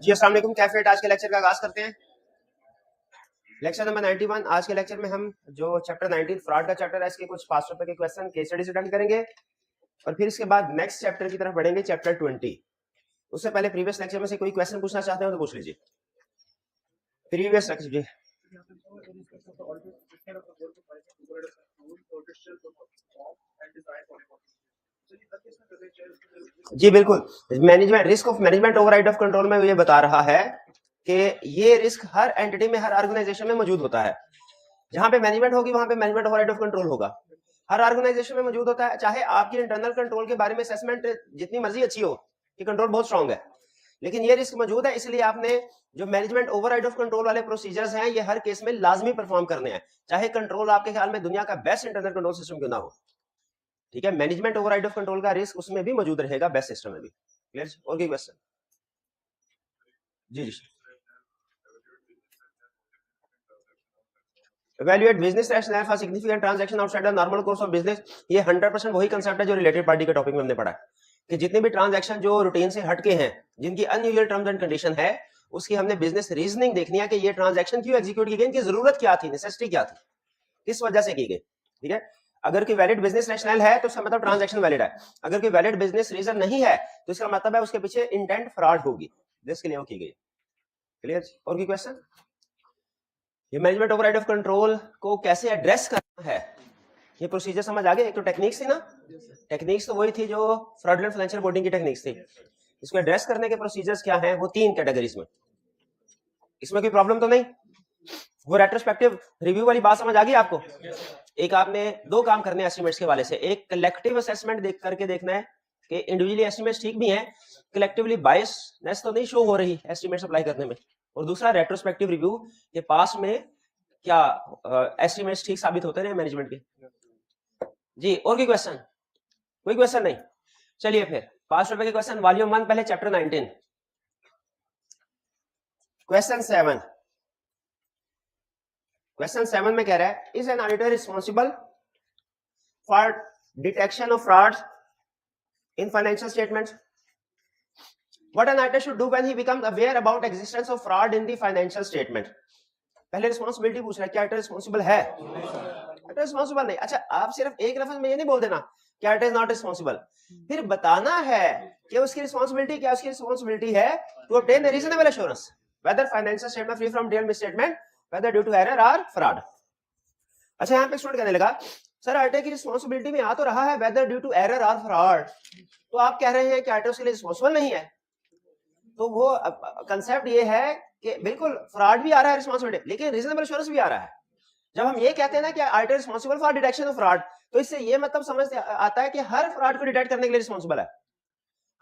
जी अस्सलाम वालेकुम, कैफेट आज के लेक्चर का आगाज करते हैं। Lecture number 91। आज के लेक्चर में हम जो चैप्टर 19 फ्रॉड का चैप्टर है, इसके कुछ पास्ट पेपर के क्वेश्चन केस स्टडी से अटेंड करेंगे और फिर इसके बाद नेक्स्ट चैप्टर की तरफ बढ़ेंगे, चैप्टर 20। उससे पहले प्रीवियस लेक्चर में से कोई क्वेश्चन पूछना चाहते हो तो पूछ लीजिए। प्रीवियस लेक्चर जी बिल्कुल। Management risk of management override of control में ये बता रहा है कि ये रिस्क हर एंटिटी में, हर ऑर्गेनाइजेशन में मौजूद होता है। जहां पे मैनेजमेंट होगी वहां पे मैनेजमेंट ओवरराइड ऑफ कंट्रोल होगा। हर ऑर्गेनाइजेशन में मौजूद होता है, चाहे आपकी इंटरनल कंट्रोल के बारे में असेसमेंट जितनी मर्जी अच्छी हो कि कंट्रोल बहुत स्ट्रांग है, लेकिन ये रिस्क मौजूद है। इसलिए आपने जो मैनेजमेंट ओवरराइड ऑफ कंट्रोल वाले प्रोसीजर्स हैं, ये हर केस में लाजमी परफॉर्म करने हैं, चाहे कंट्रोल आपके ख्याल में दुनिया का बेस्ट इंटरनल कंट्रोल सिस्टम क्यों ना हो। ठीक है, मैनेजमेंट ओवरराइड ऑफ कंट्रोल का रिस्क उसमें भी मौजूद रहेगा, बेस्ट सिस्टम में भी। क्लियर? और कोई question? Ji ji. Evaluate business rationale for significant transaction outside the normal course of business। ये 100% वही कंसेप्ट है जो रिलेटेड पार्टी के टॉपिक में हमने पढ़ा है कि जितने भी ट्रांजैक्शन जो रूटीन से हटके हैं, जिनकी अनयूजुअल टर्म्स एंड कंडीशन है, उसकी हमने बिजनेस रीजनिंग देखनी है कि ये ट्रांजैक्शन क्यों एग्जीक्यूट की गई, इनकी जरूरत क्या थी, नेसेसिटी क्या थी, किस वजह से की गई। ठीक है, अगर कोई वैलिड बिजनेस रैशनल है तो इसका मतलब ट्रांजैक्शन वैलिड है। अगर कोई वैलिड बिजनेस रीजन नहीं है तो इसका मतलब है उसके पीछे इंटेंट फ्रॉड होगी, जिसके लिए वो की गई। क्लियर? और कोई क्वेश्चन? ये मैनेजमेंट ओवरराइड ऑफ कंट्रोल को कैसे एड्रेस करना है, ये प्रोसीजर समझ आ गए। एक तो टेक्निक्स थी ना, टेक्निक्स तो वही थी जो फ्रॉडलेंट फाइनेंशियल रिपोर्टिंग की टेक्निक्स थी। इसको एड्रेस करने के प्रोसीजर्स क्या हैं, वो 3 कैटेगरीज में। इसमें कोई प्रॉब्लम तो नहीं? वो रेट्रोस्पेक्टिव रिव्यू वाली बात समझ आ गई आपको? एक आपने 2 काम करने हैं एस्टिमेट्स के वाले से। एक कलेक्टिव असेसमेंट देख करके देखना है कि इंडिविजुअली एस्टिमेट्स ठीक भी हैं, कलेक्टिवली बायसनेस तो नहीं शो हो रही एस्टिमेट्स अप्लाई करने में। और दूसरा रेट्रोस्पेक्टिव रिव्यू के पास में क्या एस्टिमेट्स ठीक साबित होते रहे मैनेजमेंट के। जी, और कोई क्वेश्चन? कोई क्वेश्चन नहीं? चलिए फिर पास्ट पेपर के क्वेश्चन, वॉल्यूम 1 पहले चैप्टर 19 क्वेश्चन 7। क्वेश्चन 7 में कह रहा है, is an auditor responsible for detection of frauds in financial statements? What an auditor should do when he becomes aware about existence of fraud in the financial statement? पहले responsibility पूछ रहा है, क्या auditor responsible है? Auditor responsible नहीं। अच्छा, आप सिर्फ एक लफ्ज में ये नहीं बोल देना कि ऑडिटर इज नॉट रिस्पॉन्सिबल, फिर बताना है कि उसकी रिस्पॉन्सिबिलिटी क्या। उसकी रिस्पॉन्सिबिलिटी है to obtain a reasonable assurance whether financial statement free from real misstatement, whether due to error or fraud। अच्छा, यहाँ पे स्टूडेंट कहने लगा, सर ऑडिटर की रिस्पॉन्सिबिलिटी में आ तो रहा है whether due to error or fraud, तो आप कह रहे हैं कि ऑडिटर उसके लिए रिस्पॉन्सिबल नहीं है। तो वो कंसेप्ट ये है कि बिल्कुल फ्रॉड भी आ रहा है रिस्पॉन्सिबिलिटी, लेकिन रीजनेबल एश्योरेंस भी आ रहा है। जब हम ये कहते हैं ना कि auditor responsible for detection of fraud, तो इससे ये मतलब समझ आता है कि हर फ्रॉड को डिटेक्ट करने के लिए रिस्पॉन्सिबल है।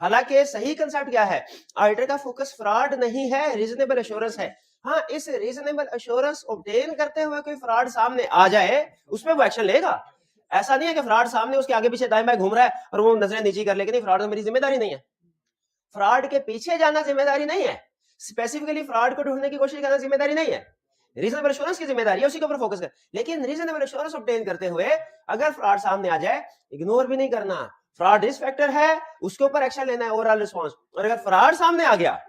हालांकि सही कंसेप्ट क्या है, ऑडिटर का फोकस फ्रॉड नहीं है, रीजनेबल एश्योरेंस है। हाँ, इस रीजनेबल एश्योरेंस ऑब्टेन करते हुए कोई फ्रॉड सामने आ जाए, उसमें वो एक्शन लेगा। ऐसा नहीं है कि फ्रॉड सामने उसके आगे पीछे दाएं बाएं घूम रहा है और वो नजरें नीची कर लेगी, नहीं फ्रॉड मेरी जिम्मेदारी नहीं है। फ्रॉड के पीछे जाना जिम्मेदारी नहीं है, स्पेसिफिकली फ्रॉड को ढूंढने की कोशिश करना जिम्मेदारी नहीं है, रीजनेबल एश्योरेंस की जिम्मेदारी है, उसी के ऊपर फोकस कर। लेकिन रीजनेबल एश्योरेंस ऑब्टेन करते हुए अगर फ्रॉड सामने आ जाए, इग्नोर भी नहीं करना। फ्रॉड रिस्क फैक्टर है, उसके ऊपर एक्शन लेना है, ओवरऑल रिस्पांस। और अगर फ्रॉड सामने आ गया,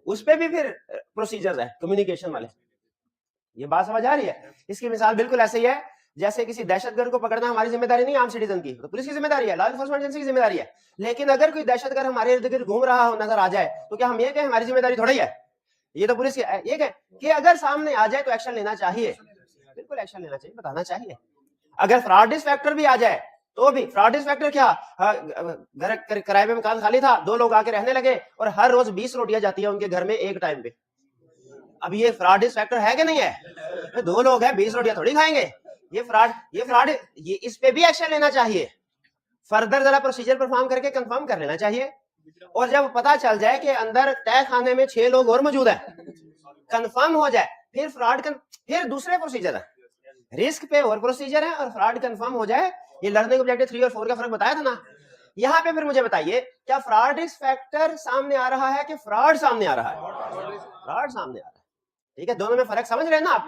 उस पे भी फिर प्रोसीजर्स है कम्युनिकेशन वाले। ये बात समझ आ रही है? इसकी मिसाल बिल्कुल ऐसे ही है जैसे किसी दहशतगर्द को पकड़ना हमारी जिम्मेदारी नहीं, आम सिटीजन की, तो पुलिस की जिम्मेदारी है, लॉ एनफोर्समेंट एजेंसी की जिम्मेदारी है। लेकिन अगर कोई दहशतगर्द हमारे इर्द गिर्द घूम रहा हो, नजर आ जाए, तो क्या हम ये कहें हमारी जिम्मेदारी थोड़ा ही है? ये तो पुलिस की ये कहें कि अगर सामने आ जाए तो एक्शन लेना चाहिए, बिल्कुल एक्शन लेना चाहिए, बताना चाहिए। अगर फ्रॉड रिस्क फैक्टर भी आ जाए तो भी, फ्रॉड रिस्क फैक्टर क्या, घर किराए में मकान खाली था, 2 लोग आके रहने लगे और हर रोज 20 रोटियां जाती है उनके घर में एक टाइम पे। अब ये फ्रॉड रिस्क फैक्टर है कि नहीं है? 2 लोग हैं, 20 रोटियां थोड़ी खाएंगे। ये फ्रॉड, ये इस पे भी एक्शन लेना चाहिए। फर्दर जरा प्रोसीजर परफॉर्म करके कंफर्म कर लेना चाहिए। और जब पता चल जाए कि अंदर तय खाने में 6 लोग और मौजूद हैं, कंफर्म हो जाए, फिर फ्रॉड फिर दूसरे प्रोसीजर है। रिस्क पे और प्रोसीजर है और फ्रॉड कंफर्म हो जाए। ये लर्निंग ऑब्जेक्टिव 3 और 4 का फर्क बताया था ना। यहाँ पे फिर मुझे बताइए, क्या फ्रॉड रिस्क फैक्टर सामने आ रहा है कि फ्रॉड सामने आ रहा है? फ्रॉड सामने आ रहा है। ठीक है, दोनों में फर्क समझ रहे हैं ना आप?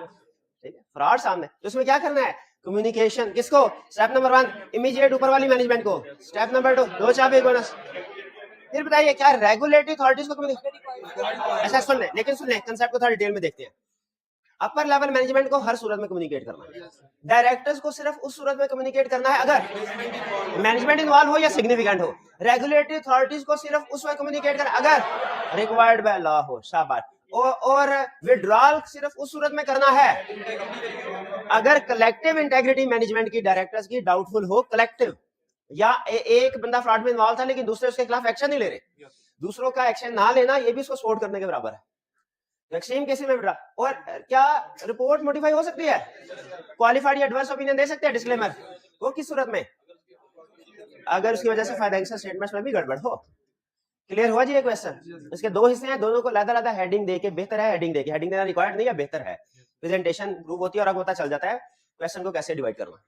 ठीक है, फ्रॉड सामने, तो इसमें क्या करना है, कम्युनिकेशन। किसको? स्टेप नंबर 1 इमीडिएट ऊपर वाली मैनेजमेंट को, स्टेप नंबर 2 दो चाबी बोनस। फिर बताइए क्या रेगुलेटरी अथॉरिटीज को अच्छा सुन ले, लेकिन सुन ले कंसेप्ट को थोड़ा डिटेल में देखते हैं। अपर लेवल मैनेजमेंट को हर सूरत में कम्युनिकेट करना है, डायरेक्टर्स को सिर्फ उस सूरत में कम्युनिकेट करना है अगर मैनेजमेंट इन्वॉल्व हो या सिग्निफिकेंट हो, रेगुलेटरी अथॉरिटीज को सिर्फ उस वक्त कम्युनिकेट करना अगर रिक्वायर्ड बाय लॉ हो, शाबाश, और विड्रॉल सिर्फ उस सूरत में करना है अगर कलेक्टिव इंटेग्रिटी मैनेजमेंट की डायरेक्टर्स की डाउटफुल हो, कलेक्टिव या एक बंदा फ्रॉड में इन्वॉल्व था लेकिन दूसरे उसके खिलाफ एक्शन नहीं ले रहे, दूसरों का एक्शन ना लेना ये भी उसको सपोर्ट करने के बराबर है। एक्सट्रीम केसेस में बेटा, और क्या रिपोर्ट मॉडिफाई हो सकती है, क्वालिफाइड या एडवर्स ओपिनियन दे सकते हैं, डिस्क्लेमर, वो किस सूरत में, अगर उसकी वजह से फाइनेंशियल स्टेटमेंट्स में भी गड़बड़ हो। क्लियर हुआ जी ये क्वेश्चन? इसके दो हिस्से हैं, दोनों को अलग-अलग हेडिंग देके बेहतर है, हेडिंग देके, हेडिंग देना रिक्वायर्ड नहीं है, बेहतर है, प्रेजेंटेशन प्रूव होती है और अब पता चल जाता है क्वेश्चन को कैसे डिवाइड करना।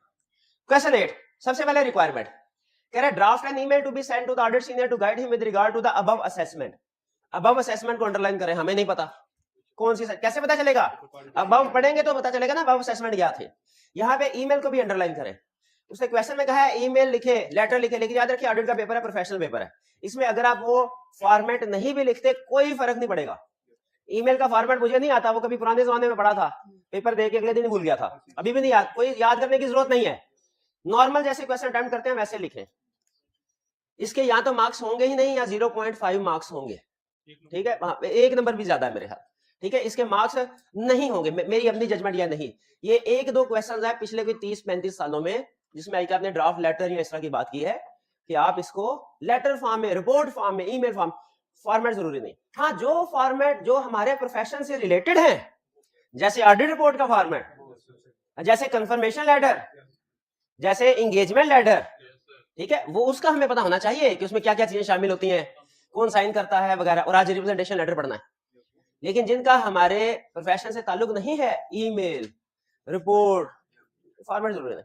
क्वेश्चन 8 सबसे पहले रिक्वायरमेंट कह रहा है draft an email to be sent to the audit senior to guide him with regard to the above assessment. Above assessment को अंडरलाइन करें, हमें नहीं पता कौन सी, कैसे पता चलेगा, अबव पढ़ेंगे तो पता चलेगा ना अबव असेसमेंट क्या थे। यहाँ पे ईमेल को भी अंडरलाइन करें, उसने क्वेश्चन में कहा है ईमेल लिखे, लेटर लिखे, लेकिन याद रखिए ऑडिट का पेपर है, प्रोफेशनल पेपर है, इसमें अगर आप वो फॉर्मेट नहीं भी लिखते कोई फर्क नहीं पड़ेगा। ईमेल का फॉर्मेट मुझे नहीं आता, वो कभी पुराने जमाने में पढ़ा था, पेपर दे के अगले दिन भूल गया था, अभी भी नहीं याद, कोई याद करने की जरूरत नहीं है, नॉर्मल जैसे क्वेश्चन अटेम्प्ट करते हैं वैसे लिखें। इसके या तो मार्क्स होंगे ही नहीं या 0.5 मार्क्स होंगे, ठीक है, एक नंबर भी ज्यादा है मेरे हाथ, ठीक है, इसके मार्क्स नहीं होंगे, मेरी अपनी जजमेंट या नहीं। ये एक दो क्वेश्चन है पिछले कोई 30-35 सालों में जिसमें आई आपने ड्राफ्ट लेटर या इस तरह की बात की है कि आप इसको लेटर फॉर्म में, रिपोर्ट फॉर्म में, ईमेल फॉर्म, फॉर्मेट जरूरी नहीं। हाँ, जो फॉर्मेट जो हमारे प्रोफेशन से रिलेटेड है, जैसे ऑडिट रिपोर्ट का फॉर्मेट, जैसे कंफर्मेशन लेटर, जैसे एंगेजमेंट लेटर, ठीक है, वो उसका हमें पता होना चाहिए कि उसमें क्या क्या चीजें शामिल होती हैं, कौन साइन करता है वगैरह, और आज रिप्रेजेंटेशन लेटर पढ़ना है। लेकिन जिनका हमारे प्रोफेशन से ताल्लुक नहीं है, ईमेल, रिपोर्ट, फॉर्मेट जरूरी नहीं,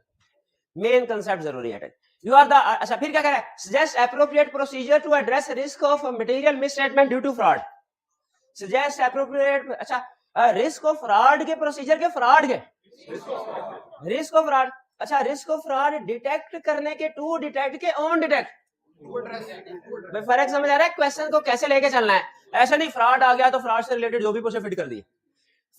मेन कंसेप्ट जरूरी है। यू आर द, अच्छा फिर क्या कह रहा है, suggest appropriate procedure to address risk of material misstatement due to fraud. Suggest appropriate, अच्छा रिस्क ऑफ फ्रॉड के प्रोसीजर के, फ्रॉड के रिस्क ऑफ फ्रॉड, अच्छा रिस्क ऑफ फ्रॉड डिटेक्ट करने के, टू डिटेक्ट के, ऑन डिटेक्ट, फर्क समझ आ रहा है? क्वेश्चन को कैसे लेके चलना है, ऐसा नहीं फ्रॉड आ गया तो फ्रॉड से रिलेटेड जो भी कुछ फिट कर दिए।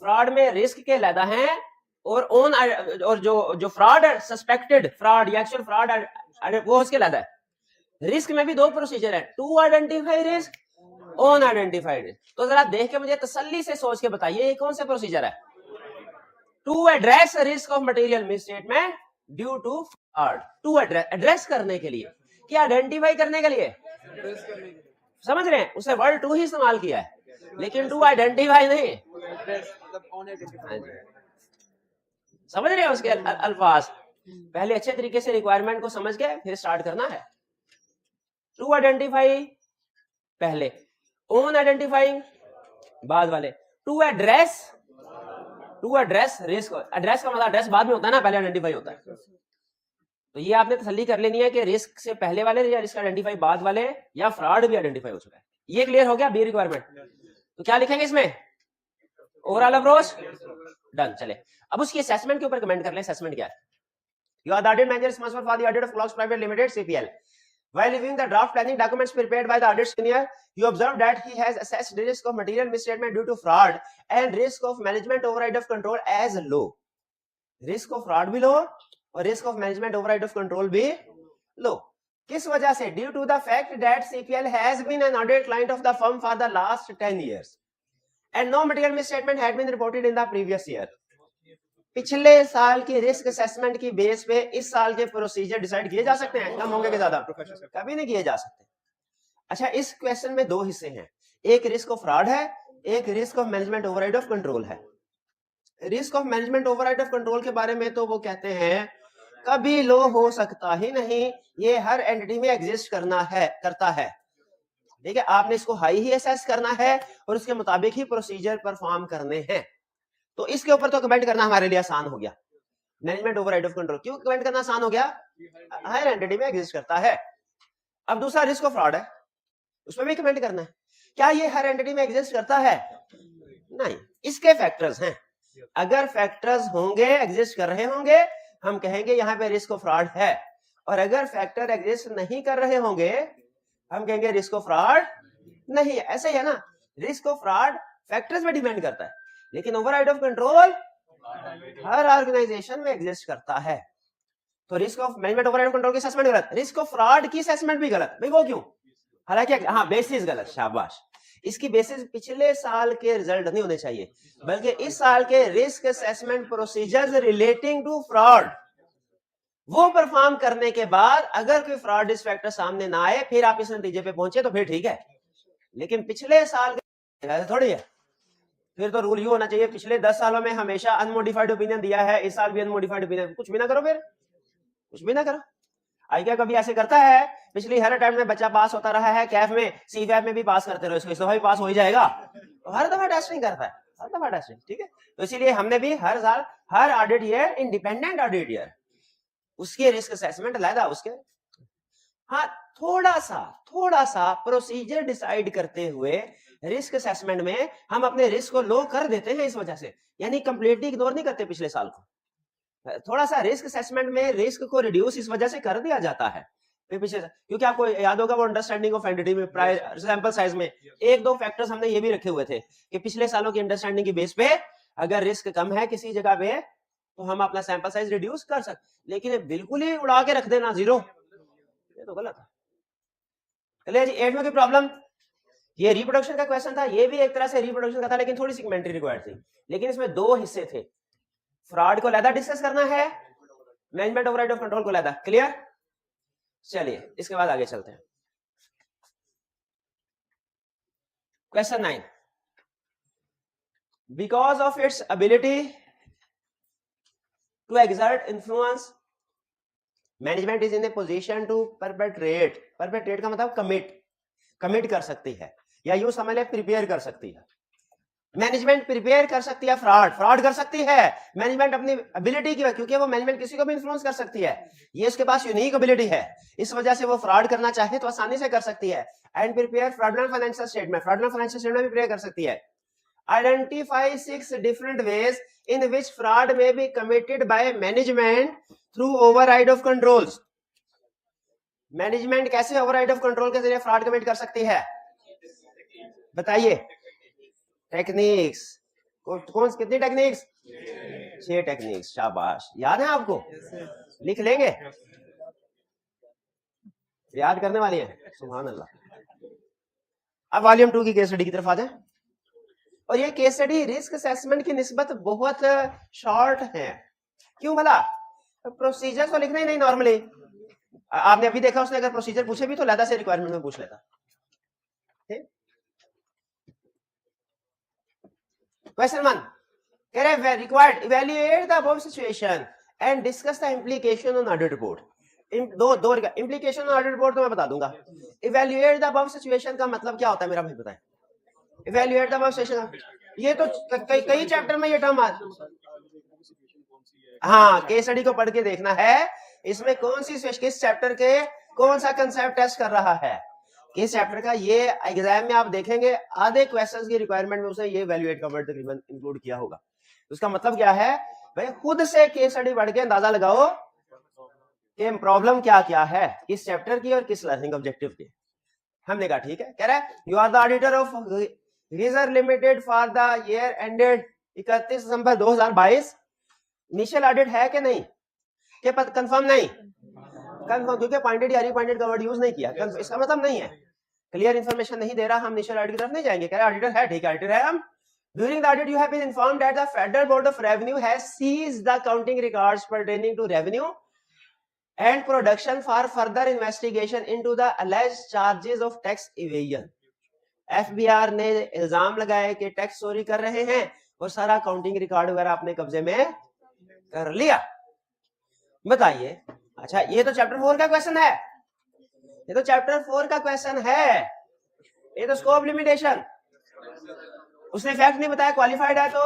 फ्रॉड में रिस्क के लैदा है और ऑन, और जो फ्रॉड है, सस्पेक्टेड फ्रॉड या एक्चुअल फ्रॉड है, वो उसके लैदा है। रिस्क में भी दो प्रोसीजर है, to identify risk, on identified risk. तो जरा देख के मुझे तसल्ली से सोच के बताइए ये कौन सा प्रोसीजर है? To address risk of material misstatement due to fraud, to address करने के लिए, क्या आइडेंटिफाई करने के लिए, समझ रहे हैं, उसे वर्ड टू ही इस्तेमाल किया है, लेकिन टू आइडेंटिफाई नहीं, समझ रहे हैं उसके अल्फाज। पहले अच्छे तरीके से रिक्वायरमेंट को समझ के फिर स्टार्ट करना है। टू आइडेंटिफाई पहले, ऑन आइडेंटिफाइंग बाद वाले, टू एड्रेस रिस्क, एड्रेस का मतलब एड्रेस बाद में होता है ना, पहले आइडेंटिफाई होता है। तो ये आपने तसल्ली कर लेनी है कि रिस्क से पहले वाले या रिस्क आइडेंटिफाई बाद वाले या फ्रॉड भी आइडेंटिफाई हो चुका है। ये क्लियर हो गया बी रिक्वायरमेंट। तो क्या लिखेंगे इसमें, ओवरऑल अप्रोच डन। चले अब उसकी असेसमेंट के ऊपर कमेंट कर ले, असेसमेंट क्या है। You are the audit manager responsible for the audit of clocks private limited CPL. While reviewing the draft planning documents prepared by the audit senior, you observe that he has assessed the risk of material misstatement due to fraud and risk of management override of control as low. Risk of fraud भी low और risk of management override of control भी low. किस वजह से? Due to the fact that CPL has been an audit client of the firm for the last 10 years and no material misstatement had been reported in the previous year. पिछले साल की risk assessment की base पे इस साल के procedure decide किए जा सकते हैं, कम होंगे कि ज्यादा? कभी नहीं किए जा सकते। अच्छा, इस क्वेश्चन में दो हिस्से हैं, एक रिस्क ऑफ फ्रॉड है, एक risk of management override of control है। Risk of management override of control के बारे में तो वो कहते हैं कभी लो हो सकता ही नहीं, ये हर एंटिटी में एग्जिस्ट करता है, ठीक है, आपने इसको हाई ही असेस करना है और उसके मुताबिक ही प्रोसीजर परफॉर्म करने हैं। तो इसके ऊपर तो कमेंट करना हमारे लिए आसान हो गया। मैनेजमेंट ओवरराइड ऑफ कंट्रोल क्यों कमेंट करना आसान हो गया? हायर एंटिटी में एग्जिस्ट करता है। अब दूसरा रिस्क ऑफ फ्रॉड है, उसमें भी कमेंट करना है, क्या ये हर एंटिटी में एग्जिस्ट करता है? नहीं, इसके फैक्टर्स हैं, अगर फैक्टर्स होंगे, एग्जिस्ट कर रहे होंगे, हम कहेंगे यहाँ पे रिस्क ऑफ फ्रॉड है, और अगर फैक्टर एग्जिस्ट नहीं कर रहे होंगे हम कहेंगे रिस्क ऑफ फ्रॉड नहीं है। ऐसे ही है ना, रिस्क ऑफ फ्रॉड फैक्टर्स पे डिपेंड करता है, लेकिन ओवरराइड ऑफ कंट्रोल हर ऑर्गेनाइजेशन में एग्जिस्ट करता है। तो risk of management override control की असेसमेंट गलत, रिस्क ऑफ फ्रॉड की असेसमेंट भी गलत। भाई वो क्यों? हालांकि हाँ बेसिस गलत, शाबाश। इसकी बेसिस पिछले साल के रिजल्ट नहीं होने चाहिए, बल्कि इस साल के risk assessment procedures relating to fraud वो परफॉर्म करने के बाद अगर कोई फ्रॉड फैक्टर सामने ना आए, फिर आप इस नतीजे पे पहुंचे तो फिर ठीक है, लेकिन पिछले साल के थोड़ी है। फिर तो रूल यू होना चाहिए पिछले 10 सालों में हमेशा अनमोडिफाइड ओपिनियन दिया है, इस साल भी अनमोडिफाइड ओपिनियन, कुछ भी ना करो, फिर कुछ भी ना करो। आई क्या कभी ऐसे करता है? पिछली हर अटेम्प्ट में बच्चा पास होता रहा है, कैफ में सी में भी पास करते रहो, इसको इस दफा भी पास हो ही जाएगा। तो हर दफा टेस्टिंग करता है, हर दफा टेस्टिंग, ठीक है। तो इसीलिए हमने भी हर साल हर audit year independent audit year उसके रिस्क असेसमेंट अलग उसके, हाँ थोड़ा सा प्रोसीजर डिसाइड करते हुए रिस्क असेसमेंट में हम अपने रिस्क को लो कर देते हैं इस वजह से, यानी कंप्लीटली इग्नोर नहीं करते पिछले साल को। थोड़ा सा रिस्क असेसमेंट में रिस्क को रिड्यूस इस वजह से कर दिया जाता है पीछे, क्योंकि आपको याद होगा वो अंडरस्टैंडिंग ऑफ एंटिटी में सैंपल साइज में एक दो फैक्टर्स हमने ये भी रखे हुए थे कि पिछले सालों की अंडरस्टैंडिंग की बेस पे अगर रिस्क कम है किसी जगह पे तो हम अपना सैंपल साइज रिड्यूस कर सकते, लेकिन बिल्कुल ही उड़ा के रख देना जीरो, ये तो गलत है। चलिए जी, 8 में कोई प्रॉब्लम? ये रिप्रोडक्शन का क्वेश्चन था, ये भी एक तरह से रिप्रोडक्शन का था, लेकिन थोड़ी सी कमेंट्री रिक्वायर्ड थी, लेकिन इसमें दो हिस्से थे। फ्रॉड को लैदा डिस्कस करना है, मैनेजमेंट ओवरराइड ऑफ कंट्रोल को लैदा, क्लियर? चलिए इसके बाद आगे चलते हैं। Question 9, because of its ability to exert influence management is in a position to perpetrate का मतलब कमिट कर सकती है, या यूं समझ ले प्रिपेयर कर सकती है। मैनेजमेंट प्रिपेयर कर सकती है, फ्रॉड कर सकती है मैनेजमेंट अपनी एबिलिटी की, क्योंकि वो मैनेजमेंट किसी को भी इन्फ्लुएंस कर सकती है, ये उसके पास यूनिक एबिलिटी है, इस वजह से वो फ्रॉड करना चाहे तो आसानी से कर सकती है। And prepare fraudulent financial statement भी प्रिपेयर कर सकती है। Identify 6 different ways in which fraud may be committed by management through override of controls. Management कैसे ओवरराइड ऑफ कंट्रोल के जरिए फ्रॉड कमिट कर सकती है, बताइए? टेक्निक्स, कौन कितनी टेक्निक्स? 6 टेक्निक्स, शाबाश। याद है आपको? लिख लेंगे, याद करने वाली है, सुभान अल्लाह। अब वॉल्यूम 2 की केस स्टडी की तरफ आ जाए, और ये केस स्टडी रिस्क असेसमेंट की निस्बत बहुत शॉर्ट है। क्यों भला? प्रोसीजर तो लिखना ही नहीं नॉर्मली, आपने अभी देखा उसने अगर प्रोसीजर पूछे भी तो लैदा से रिक्वायरमेंट में पूछ लेता। क्वेश्चन 1 कह रहे required evaluate the above situation and discuss the implication on audit report. दो इंप्लीकेशन ऑन ऑडिट रिपोर्ट तो मैं बता दूंगा। इवैल्यूएट द अबव सिचुएशन का मतलब क्या होता है मेरा भाई बताएं? इवैल्यूएट द अबव सिचुएशन, ये तो कई चैप्टर में ये टर्म हाँ केस स्टडी को पढ़ के देखना है इसमें कौन सी किस चैप्टर के कौन सा कंसेप्ट टेस्ट कर रहा है, किस चैप्टर का। ये एग्जाम में आप देखेंगे आधे क्वेश्चंस की रिक्वायरमेंट में उसने ये वैल्यूएट का वर्ड तकरीबन इंक्लूड किया होगा। उसका मतलब क्या है भाई, खुद से केस स्टडी पढ़ के अंदाजा लगाओ कि प्रॉब्लम क्या क्या है किस चैप्टर की और किस लर्निंग ऑब्जेक्टिव की। हमने कहा ठीक है। कह रहा है you are the auditor of geyser limited for the year ended 31 December 2022। Initial audit है कि नहीं, के कंफर्म नहीं, कंफर्म, क्योंकि पॉइंटेड या रिपॉइंटेड का वर्ड यूज नहीं किया, इसका मतलब नहीं है, क्लियर इंफॉर्मेशन नहीं दे रहा, हम इनिशियल ऑडिट की तरफ नहीं जाएंगे। कह रहा है ऑडिटर है, ठीक है ऑडिटर है हम। During the audit, you have been informed that the Federal Board of Revenue has seized the accounting records pertaining to revenue and production for further investigation into the alleged charges of tax evasion. FBR ने इल्जाम लगाया कि tax चोरी कर रहे हैं और सारा अकाउंटिंग रिकॉर्ड वगैरह अपने कब्जे में कर लिया। बताइए, अच्छा ये तो चैप्टर 4 का क्वेश्चन है, ये तो चैप्टर 4 का क्वेश्चन है, ये तो स्कोप लिमिटेशन। उसने फैक्ट नहीं बताया, क्वालिफाइड है तो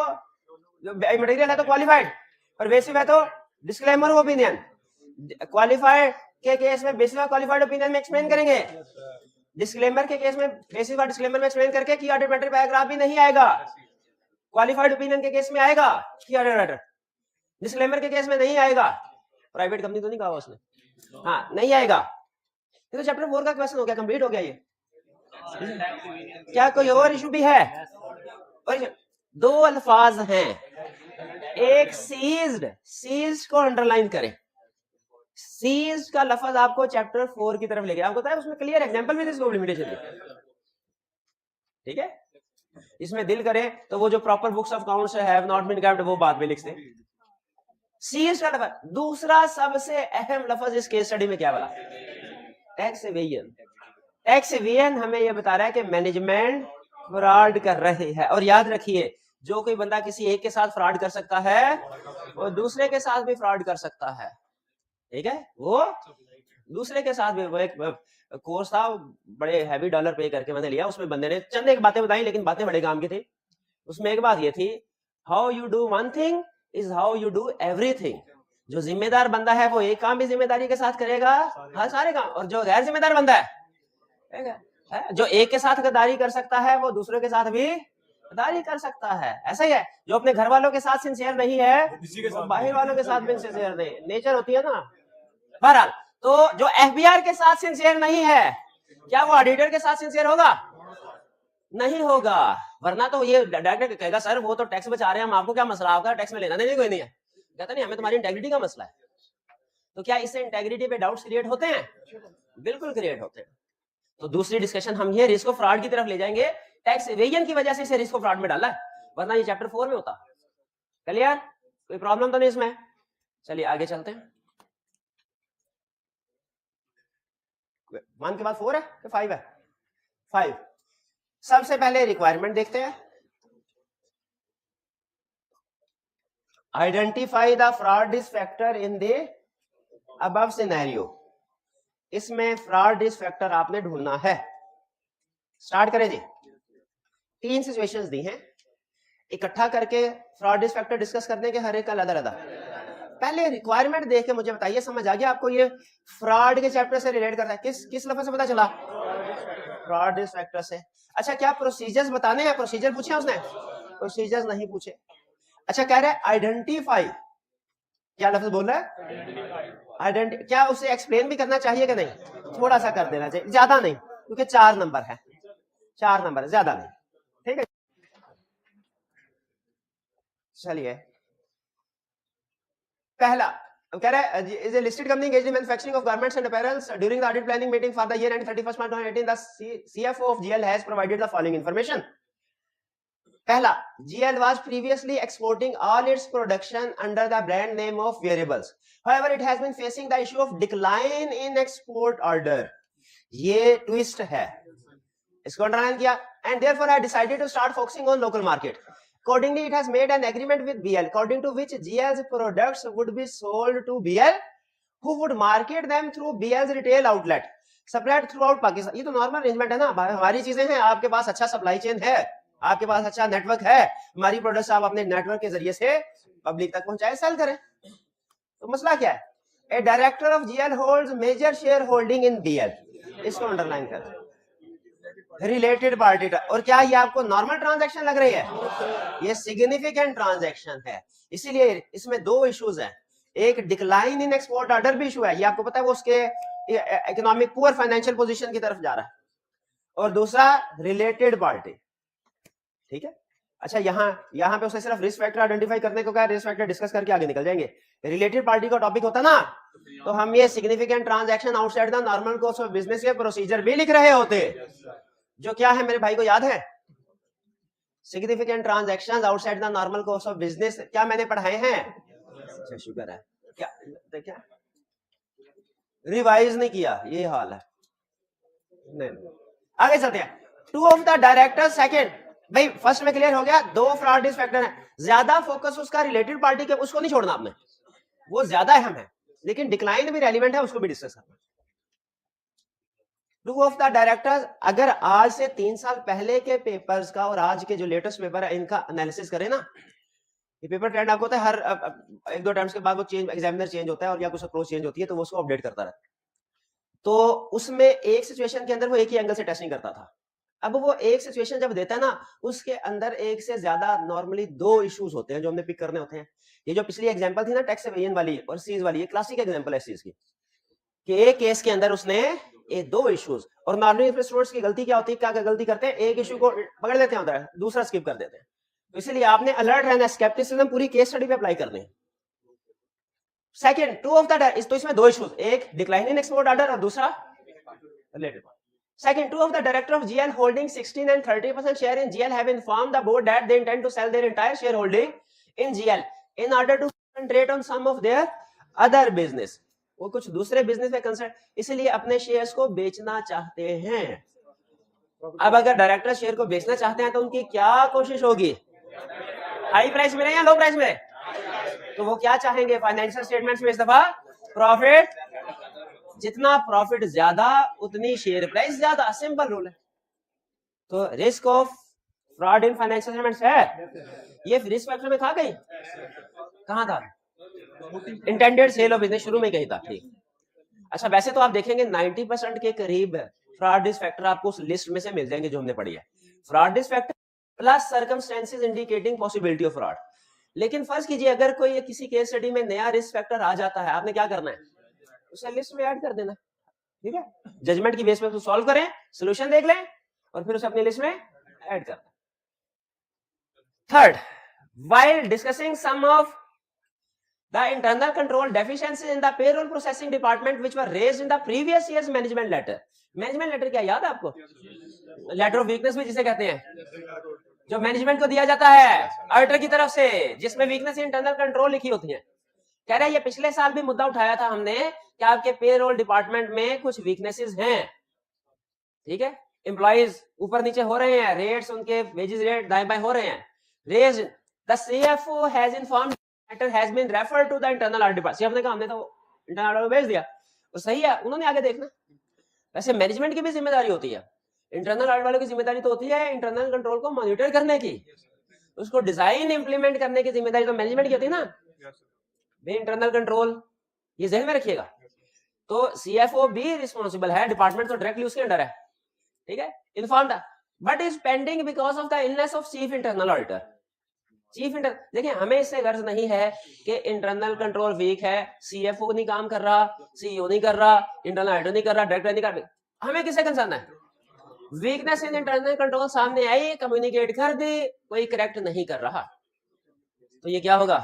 मटेरियल है तो क्वालिफाइड, परवेसिव है तो डिस्क्लेमर ओपिनियन। क्वालिफाइड के केस में बेसिक क्वालिफाइड ओपिनियन में एक्सप्लेन करेंगे, डिस्क्लेमर के केस में बेसिक और डिस्क्लेमर में एक्सप्लेन करके की ऑडिट मैटर पैराग्राफ भी नहीं आएगा। क्वालिफाइड ओपिनियन के केस में आएगा की ऑडिट मैटर, डिस्क्लेमर के केस में नहीं आएगा। प्राइवेट कंपनी तो नहीं कहा उसने, हाँ नहीं आएगा। ये तो चैप्टर 4 का क्वेश्चन हो गया, कंप्लीट हो गया ये। क्या कोई और इशू भी है? और दो अल्फाज हैं, एक सीज्ड, सीज्ड को अंडरलाइन करें। सीज्ड का लफ्ज आपको चैप्टर 4 की तरफ ले गया, आपको पता है उसमें क्लियर एग्जांपल भी इसको लिमिटेशन थी। ठीक है, इसमें दिल करे तो वो जो proper books of accounts have not been kept वो बाद में लिखते हैं। सीज्ड का लफ्ज। दूसरा सबसे अहम लफ्ज इस केस स्टडी में क्या बोला? Tax evasion. टैक्स एवेजन हमें यह बता रहा है कि मैनेजमेंट फ्रॉड कर रहे हैं। और याद रखिए, जो कोई बंदा किसी एक के साथ फ्रॉड कर सकता है वो दूसरे के साथ भी फ्रॉड कर सकता है। ठीक है, वो दूसरे के साथ भी। वो एक कोर्स था, बड़े हैवी डॉलर पे करके मैंने लिया, उसमें बंदे ने चंद एक बातें बताई, लेकिन बातें बड़े काम की थी। उसमें एक बात ये थी, how you do one thing is how you do everything. जो जिम्मेदार बंदा है वो एक काम भी जिम्मेदारी के साथ करेगा, हर सारे काम। और जो गैर जिम्मेदार बंदा है, जो एक के साथ गद्दारी कर सकता है वो दूसरे के साथ भी गद्दारी कर सकता है। ऐसा ही है, जो अपने घर वालों के साथ सिंसियर नहीं है वो बाहर वालों के साथ भी सिंसियर नहीं। नेचर होती है ना। बहरहाल, तो जो एफबीआर के साथ सिंसियर नहीं है, क्या वो ऑडिटर के साथ सिंसियर होगा? नहीं होगा। वरना तो ये डायरेक्ट कहेगा सर वो तो टैक्स बचा रहे हैं, हम आपको क्या मसला, आपका टैक्स में लेना देना कोई नहीं है। कहता नहीं, हमें तुम्हारी इंटेग्रिटी का मसला है। तो क्या इससे इंटेग्रिटी पे डाउट्स क्रिएट होते हैं? बिल्कुल क्रिएट होते हैं। तो दूसरी डिस्कशन हम ये रिस्क ऑफ फ्रॉड की तरफ ले जाएंगे। टैक्स एवेजन की वजह से इसे रिस्क ऑफ फ्रॉड में डाला है, वरना ये चैप्टर 4 में होता। क्लियर? कोई प्रॉब्लम तो नहीं इसमें? चलिए आगे चलते हैं। 1 के बाद 4 है कि 5 है? 5। सबसे पहले रिक्वायरमेंट देखते हैं। Identify the fraud risk factor in the above scenario. इसमें फ्रॉड रिस्क फैक्टर आपने ढूंढना है। स्टार्ट करें जी। 3 सिचुएशंस दी हैं, इकट्ठा करके फ्रॉड रिस्क फैक्टर डिस्कस करने के, हर एक का अलग-अलग। पहले रिक्वायरमेंट देख के मुझे बताइए, समझ आ गया आपको ये फ्रॉड के चैप्टर से रिलेट करता है? किस लफ्ज से पता चला? फ्रॉड रिस्क फैक्टर से। अच्छा, क्या प्रोसीजर्स बताने हैं? प्रोसीजर पूछे उसने? प्रोसीजर्स नहीं पूछे। अच्छा, कह रहा है आइडेंटिफाई, क्या लफ्ज बोल रहा है? क्या उसे एक्सप्लेन भी करना चाहिए कि नहीं? थोड़ा सा कर देना चाहिए, ज्यादा नहीं, क्योंकि 4 नंबर है, 4 नंबर ज्यादा नहीं। ठीक है, चलिए। पहला कह रहा है, is a listed company engaged in manufacturing of garments and apparels during the audit planning meeting for the year ending 31st March 2018 the CFO of GL has provided the following information. पहला, GL was previously exporting all its production under the brand name of wearables. However, it has been facing the issue of decline in export order. ये twist है, इसको underline किया। And therefore, I decided to start focusing on local market. Accordingly, it has made an agreement with BL, according to which GL's products would be sold to BL, who would market them through BL's retail outlet, spread throughout Pakistan. ये तो normal arrangement है ना, हमारी चीजें हैं, आपके पास अच्छा supply chain है, आपके पास अच्छा नेटवर्क है, हमारी प्रोडक्ट्स आप अपने नेटवर्क के जरिए से पब्लिक तक पहुंचाए, सेल करें। तो मसला क्या है? A director of GL holds major share holding in BL, इसको अंडरलाइन कर। रिलेटेड पार्टी, और क्या ये आपको नॉर्मल ट्रांजैक्शन लग रही है? ये सिग्निफिकेंट ट्रांजैक्शन है। इसीलिए इसमें 2 इश्यूज हैं, एक डिक्लाइन इन एक्सपोर्ट ऑर्डर भी इशू है, ये आपको पता है, वो उसके इकोनॉमिक पुअर फाइनेंशियल पोजीशन की तरफ जा रहा है, और दूसरा रिलेटेड पार्टी। ठीक है, अच्छा, यहाँ पे उसने सिर्फ रिस्क फैक्टर आइडेंटिफाई करने को कहा, रिस्क फैक्टर डिस्कस करके आगे निकल जाएंगे। रिलेटेड पार्टी का टॉपिक होता ना, तो हम ये significant transaction outside the normal course of business के प्रोसीजर भी लिख रहे होते, जो क्या है मेरे भाई को याद है? Significant transactions outside the normal course of business, क्या मैंने पढ़ाए हैं? अच्छा, शुक्र है। क्या रिवाइज नहीं किया, ये हाल है। नहीं, आगे चलते हैं। 2 ऑफ द डायरेक्टर्स, सेकंड भाई फर्स्ट में क्लियर हो गया, 2 फ्रॉड रिस्क फैक्टर है, ज्यादा फोकस उसका रिलेटेड पार्टी के, उसको नहीं छोड़ना आपने, वो ज्यादा अहम है, लेकिन डिक्लाइन भी रेलिवेंट है, उसको भी डिस्कस करना। 2 ऑफ द डायरेक्टर्स, अगर आज से 3 साल पहले के पेपर्स का और आज के जो लेटेस्ट पेपर है इनका एनालिसिस करें ना, ये पेपर ट्रेंड आपको होता है, हर 1-2 टाइम्स के बाद वो चेंज, एग्जामिनर चेंज होता है और या कुछ अप्रोच चेंज होती है, तो वो उसको अपडेट करता रहता है। तो उसमें एक सिचुएशन के अंदर वो एक ही एंगल से टेस्टिंग करता था। अब वो एक सिचुएशन जब देता है ना, उसके अंदर एक से ज्यादा नॉर्मली 2 इश्यूज होते हैं जो हमने पिक करने होते हैं। ये जो पिछली एग्जांपल थी ना टैक्स एवेजन वाली और सीज वाली, ये क्लासिक एग्जांपल है इस चीज की, कि एक केस के अंदर उसने ये दो इश्यूज। और नॉर्मली इसमें स्टूडेंट्स की गलती क्या होती है, क्या गलती करते हैं, एक इशू को पकड़ लेते हैं उधर, दूसरा स्किप कर देते हैं। तो इसलिए आपने अलर्ट रहना, स्केप्टिसिज्म पूरी केस स्टडी पे अप्लाई करनी है। सेकंड, टू ऑफ द, तो इसमें दो इश्यूज, एक डिक्लाइन इन एक्सपोर्ट ऑर्डर और दूसरा related. Second, two of the director of GL holding 16 and 30% share in GL have informed the board that they intend to sell their entire shareholding in GL in order to concentrate on some of their other business. वो कुछ दूसरे business में concern, इसलिए अपने shares को बेचना चाहते हैं। अब अगर डायरेक्टर शेयर को बेचना चाहते हैं तो उनकी क्या कोशिश होगी, हाई प्राइस मिले या लो प्राइस मिले। तो वो क्या चाहेंगे फाइनेंशियल स्टेटमेंट्स में इस दफा, प्रॉफिट, जितना प्रॉफिट ज्यादा उतनी शेयर प्राइस ज्यादा, सिंपल रूल है। तो risk of fraud in financial statements है, ये रिस्क फैक्टर में था कहीं, कहां था, इंटेंडेड सेल ऑफ बिजनेस शुरू में कहीं था, ठीक। अच्छा वैसे तो आप देखेंगे 90% के करीब फ्रॉड रिस्क फैक्टर आपको उस लिस्ट में से मिल जाएंगे जो हमने पढ़ी है, fraud risk factor plus circumstances indicating possibility of fraud. लेकिन फर्ज कीजिए अगर कोई किसी केस स्टडी में नया रिस्क फैक्टर आ जाता है, आपने क्या करना है, उसे लिस्ट में ऐड कर देना, ठीक है। जजमेंट की बेस पे सॉल्व करें, सॉल्यूशन देख लें और फिर उसे अपनी लिस्ट में ऐड कर दें। Third, while discussing some of the internal control deficiencies in the payroll processing department which were raised in the previous year's management letter. Management letter क्या याद है आपको, लेटर ऑफ वीकनेस भी जिसे कहते हैं, जो मैनेजमेंट को दिया जाता है ऑडिटर की तरफ से, जिसमें वीकनेस इंटरनल कंट्रोल लिखी होती है। कह रहे हैं ये पिछले साल भी मुद्दा उठाया था हमने कि आपके पेरोल डिपार्टमेंट में कुछ वीकनेसेस हैं, ठीक है, एम्प्लॉइज ऊपर नीचे हो रहे हैं, रेट्स उनके वेजेस रेट दाएं बाएं हो रहे हैं, says the CFO has informed matter has been referred to the internal audit department. CFO ने कहा हमने तो इंटरनल ऑडिट भेज दिया, तो सही है, उन्होंने आगे देखना। वैसे मैनेजमेंट की भी जिम्मेदारी होती है, इंटरनल ऑडिट वालों की जिम्मेदारी तो होती है इंटरनल कंट्रोल को मॉनिटर करने की, उसको डिजाइन इंप्लीमेंट करने की जिम्मेदारी तो मैनेजमेंट की होती है ना, इंटरनल कंट्रोल, ये ध्यान में रखिएगा। तो सीएफओ भी रिस्पॉन्सिबल है, डिपार्टमेंट तो डायरेक्टली उसके अंडर है, ठीक है। Informed but is pending because of the illness of chief internal auditor. Chief inter, देखिए हमें इससे गर्ज नहीं है कि इंटरनल कंट्रोल वीक है, सीएफओ नहीं काम कर रहा, सीईओ नहीं कर रहा, इंटरनल ऑडिटर नहीं कर रहा, डायरेक्टर नहीं कर रहा, हमें किससे कंसर्न है, वीकनेस इन इंटरनल कंट्रोल सामने आई, कम्युनिकेट कर दी, कोई करेक्ट नहीं कर रहा, तो ये क्या होगा,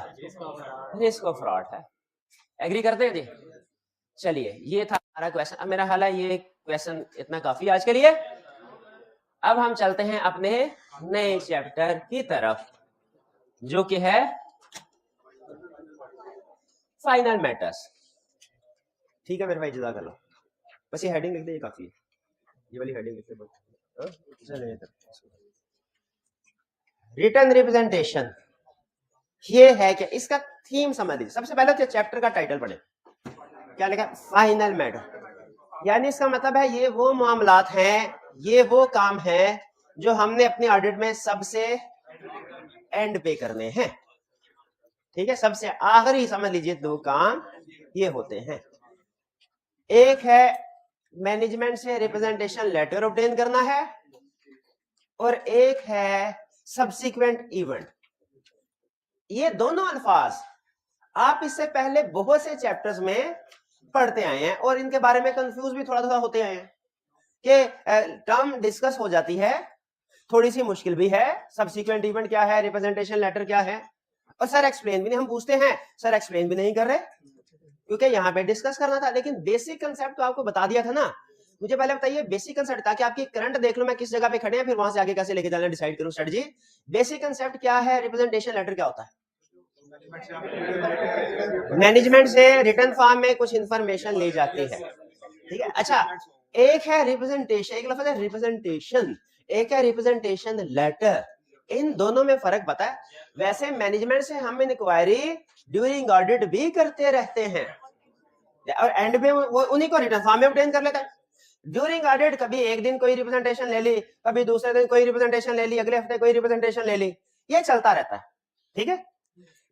रिस्क ऑफ फ्रॉड है। एग्री करते हैं जी। चलिए ये था हमारा क्वेश्चन। अब मेरा हाल है ये क्वेश्चन इतना काफी आज के लिए। अब हम चलते हैं अपने नए चैप्टर की तरफ जो कि है फाइनल मैटर्स। ठीक है मेरे भाई, जज़ाकल्लाह। बस ये हेडिंग लिख दे, ये काफी है, ये वाली हेडिंग लिख दे। चलिए रिटन रिप्रेजेंटेशन, ये है क्या, इसका थीम समझ लीजिए। सबसे पहले तो चैप्टर का टाइटल पढ़े, क्या लिखा, फाइनल मैटर। यानी इसका मतलब है ये वो मामलात हैं, ये वो काम है जो हमने अपनी ऑडिट में सबसे एंड पे करने हैं, ठीक है, सबसे आखिरी समझ लीजिए दो काम ये होते हैं। एक है मैनेजमेंट से रिप्रेजेंटेशन लेटर ऑब्टेन करना है और एक है सब्सिक्वेंट इवेंट। ये दोनों अल्फाज आप इससे पहले बहुत से चैप्टर्स में पढ़ते आए हैं और इनके बारे में कंफ्यूज भी थोड़ा थोड़ा होते आए हैं कि टर्म डिस्कस हो जाती है, थोड़ी सी मुश्किल भी है, सब्सिक्वेंट इवेंट क्या है, रिप्रेजेंटेशन लेटर क्या है, और सर एक्सप्लेन भी नहीं, हम पूछते हैं सर एक्सप्लेन भी नहीं कर रहे क्योंकि यहाँ पे डिस्कस करना था। लेकिन बेसिक कंसेप्ट तो आपको बता दिया था ना। मुझे पहले बताइए बेसिक कंसेप्ट, ताकि आपकी करंट देख लो मैं किस जगह पे खड़े हैं, फिर वहां से आगे कैसे लेके जाना डिसाइड करूं स्ट्रेटजी। बेसिक कंसेप्ट क्या है, रिप्रेजेंटेशन लेटर क्या होता है, मैनेजमेंट से रिटर्न फॉर्म में कुछ इंफॉर्मेशन ले जाती है, ठीक है। अच्छा एक है रिप्रेजेंटेशन, एक लफ्ज है रिप्रेजेंटेशन, एक है रिप्रेजेंटेशन लेटर। इन दोनों में फर्क पता है। वैसे मैनेजमेंट से हम इंक्वायरी ड्यूरिंग ऑडिट भी करते रहते हैं और एंड में वो उन्हीं को रिटर्न फॉर्म में ऑब्टेन कर लेता है। ड्यूरिंग ऑडिट कभी एक दिन कोई रिप्रेजेंटेशन ले ली, कभी दूसरे दिन कोई रिप्रेजेंटेशन ले ली, अगले हफ्ते कोई रिप्रेजेंटेशन ले ली, ये चलता रहता है, ठीक है।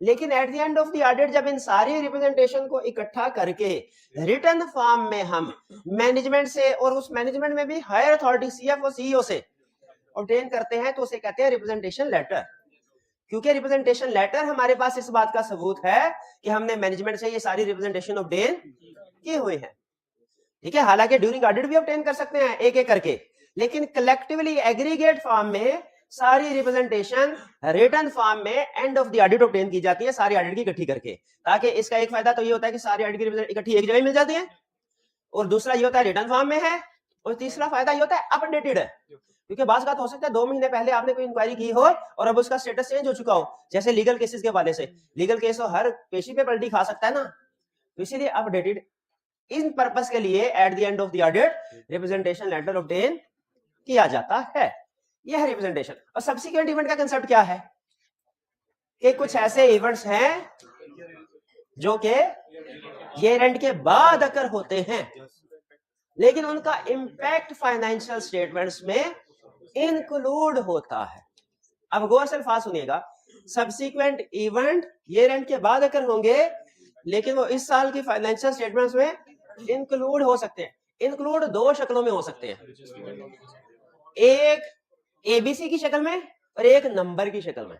लेकिन eight the end of the audit जब इन सारी रिप्रेजेंटेशन को इकट्ठा करके रिटर्न फॉर्म में हम मैनेजमेंट से और उस मैनेजमेंट में भी हायर अथॉरिटी सीएफओ सीईओ से ऑब्टेन करते हैं तो उसे कहते हैं रिप्रेजेंटेशन लेटर। क्योंकि रिप्रेजेंटेशन लेटर हमारे पास इस बात का सबूत है कि हमने मैनेजमेंट से ये सारी रिप्रेजेंटेशन ऑब्टेन की हुई है। ठीक है, हालांकि ड्यूरिंग ऑडिट भी ऑब्टेन कर सकते हैं एक एक करके, लेकिन कलेक्टिवली एग्रीगेट फॉर्म में सारी रिप्रेजेंटेशन रिटन फॉर्म में and of the audit obtain की जाती है, सारी ऑडिट की इकट्ठी करके। ताकि इसका एक फायदा तो ये होता है कि सारी ऑडिट की इकट्ठी एक जगह मिल जाती है, और दूसरा ये होता है रिटर्न फॉर्म में है, और तीसरा फायदा ये होता है अपडेटेड है। क्योंकि बात हो सकता है 2 महीने पहले आपने कोई इंक्वायरी की हो और अब उसका स्टेटस चेंज हो चुका हो, जैसे लीगल केसेस के वाले से। लीगल केस तो हर पेशी पे पलटी खा सकता है ना, तो इसीलिए अपडेटेड इन पर्पस के लिए at the end of the audit representation letter obtain किया जाता है। यह है रिप्रेजेंटेशन। और सब्सिक्वेंट इवेंट का कंसेप्ट क्या है कि कुछ ऐसे इवेंट्स हैं जो कि ईयर एंड के बाद अकर होते हैं, लेकिन उनका इंपैक्ट फाइनेंशियल स्टेटमेंट्स में इंक्लूड होता है। अब गौर से अल्फाज सुनिएगा, सब्सिक्वेंट इवेंट ईयर एंड के बाद अकर होंगे, लेकिन वो इस साल की फाइनेंशियल स्टेटमेंट्स में इंक्लूड हो सकते हैं। इंक्लूड 2 शक्लों में हो सकते हैं, एक एबीसी की शक्ल में और एक नंबर की शक्ल में।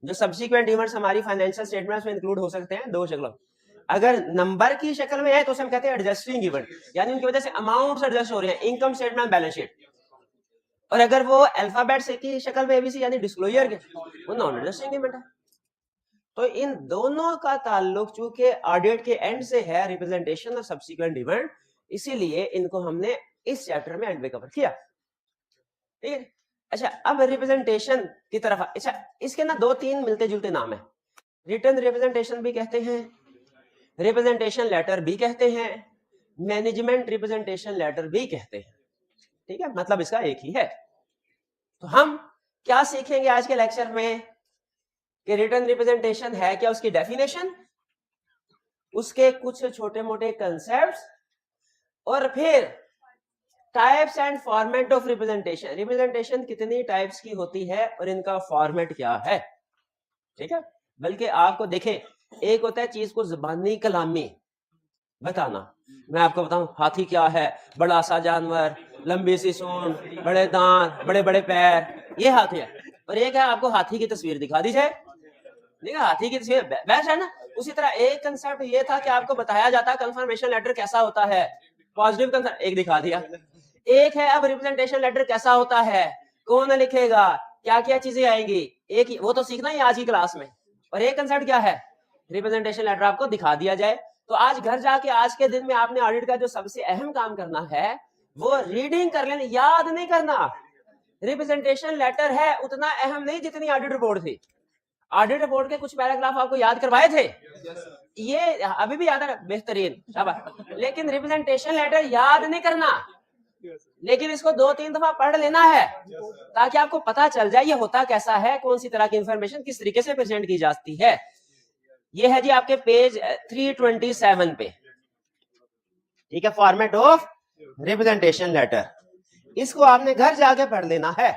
जो सब्सिक्वेंट इवेंट्स हमारी फाइनेंशियल स्टेटमेंट्स में इंक्लूड हो सकते हैं 2 शक्लों। अगर नंबर की शक्ल में है तो उसे हम कहते हैं एडजस्टिंग इवेंट, यानी उनकी वजह से अमाउंट्स एडजस्ट हो रहे हैं, इनकम स्टेटमेंट, बैलेंस शीट। और अगर वो अल्फाबेट से की शक्ल में एबीसी यानी डिस्क्लोजर के, वो नॉन एडजस्टिंग इवेंट है। तो इन दोनों का ताल्लुक चूंकि ऑडिट के एंड से है, रिप्रेजेंटेशन और सब्सिक्वेंट इवेंट, इसीलिए इनको हमने इस चैप्टर में एंड में कवर किया। ठीक है, अच्छा अब रिप्रेजेंटेशन की तरफ। अच्छा, इसके ना 2-3 मिलते जुलते नाम है। रिटन रिप्रेजेंटेशन भी कहते हैं, रिप्रेजेंटेशन लेटर भी कहते हैं, मैनेजमेंट रिप्रेजेंटेशन लेटर भी कहते हैं। ठीक है, मतलब इसका एक ही है। तो हम क्या सीखेंगे आज के लेक्चर में कि रिटन रिप्रेजेंटेशन है क्या, उसकी डेफिनेशन, उसके कुछ छोटे मोटे कंसेप्ट्स, और फिर types and format of representation. Representation कितनी टाइप्स की होती है और इनका फॉर्मेट क्या है। ठीक है, बल्कि आपको देखें, एक होता है चीज को जुबानी कलामी बताना। मैं आपको बताऊं हाथी क्या है, बड़ा सा जानवर, लंबी सी सूंड, बड़े दांत, बड़े बड़े पैर, ये हाथी है। और एक है आपको हाथी की तस्वीर दिखा दी जाए, ठीक है, हाथी की तस्वीर बेस्ट है ना। उसी तरह एक कंसेप्ट ये था कि आपको बताया जाता है कंफर्मेशन लेटर कैसा होता है, पॉजिटिव कंसेप्ट एक दिखा दिया। एक है अब रिप्रेजेंटेशन लेटर कैसा होता है, कौन लिखेगा, क्या क्या चीजें आएंगी, एक वो तो सीखना ही आज की क्लास में। और एक कंसेप्ट क्या है, रिप्रेजेंटेशन लेटर आपको दिखा दिया जाए। तो आज घर जाके आज के दिन में आपने ऑडिट का जो सबसे अहम काम करना है वो रीडिंग कर लेना, याद नहीं करना। रिप्रेजेंटेशन लेटर है उतना अहम नहीं जितनी ऑडिट रिपोर्ट थी। ऑडिट रिपोर्ट के कुछ पैराग्राफ आपको याद करवाए थे, ये अभी भी याद है, बेहतरीन, लेकिन रिप्रेजेंटेशन लेटर याद नहीं करना, लेकिन इसको 2-3 दफा पढ़ लेना है ताकि आपको पता चल जाए ये होता कैसा है, कौन सी तरह की इंफॉर्मेशन किस तरीके से प्रेजेंट की जाती है। ये है जी आपके पेज 327 पे। ठीक है, फॉर्मेट ऑफ रिप्रेजेंटेशन लेटर, इसको आपने घर जाके पढ़ लेना है।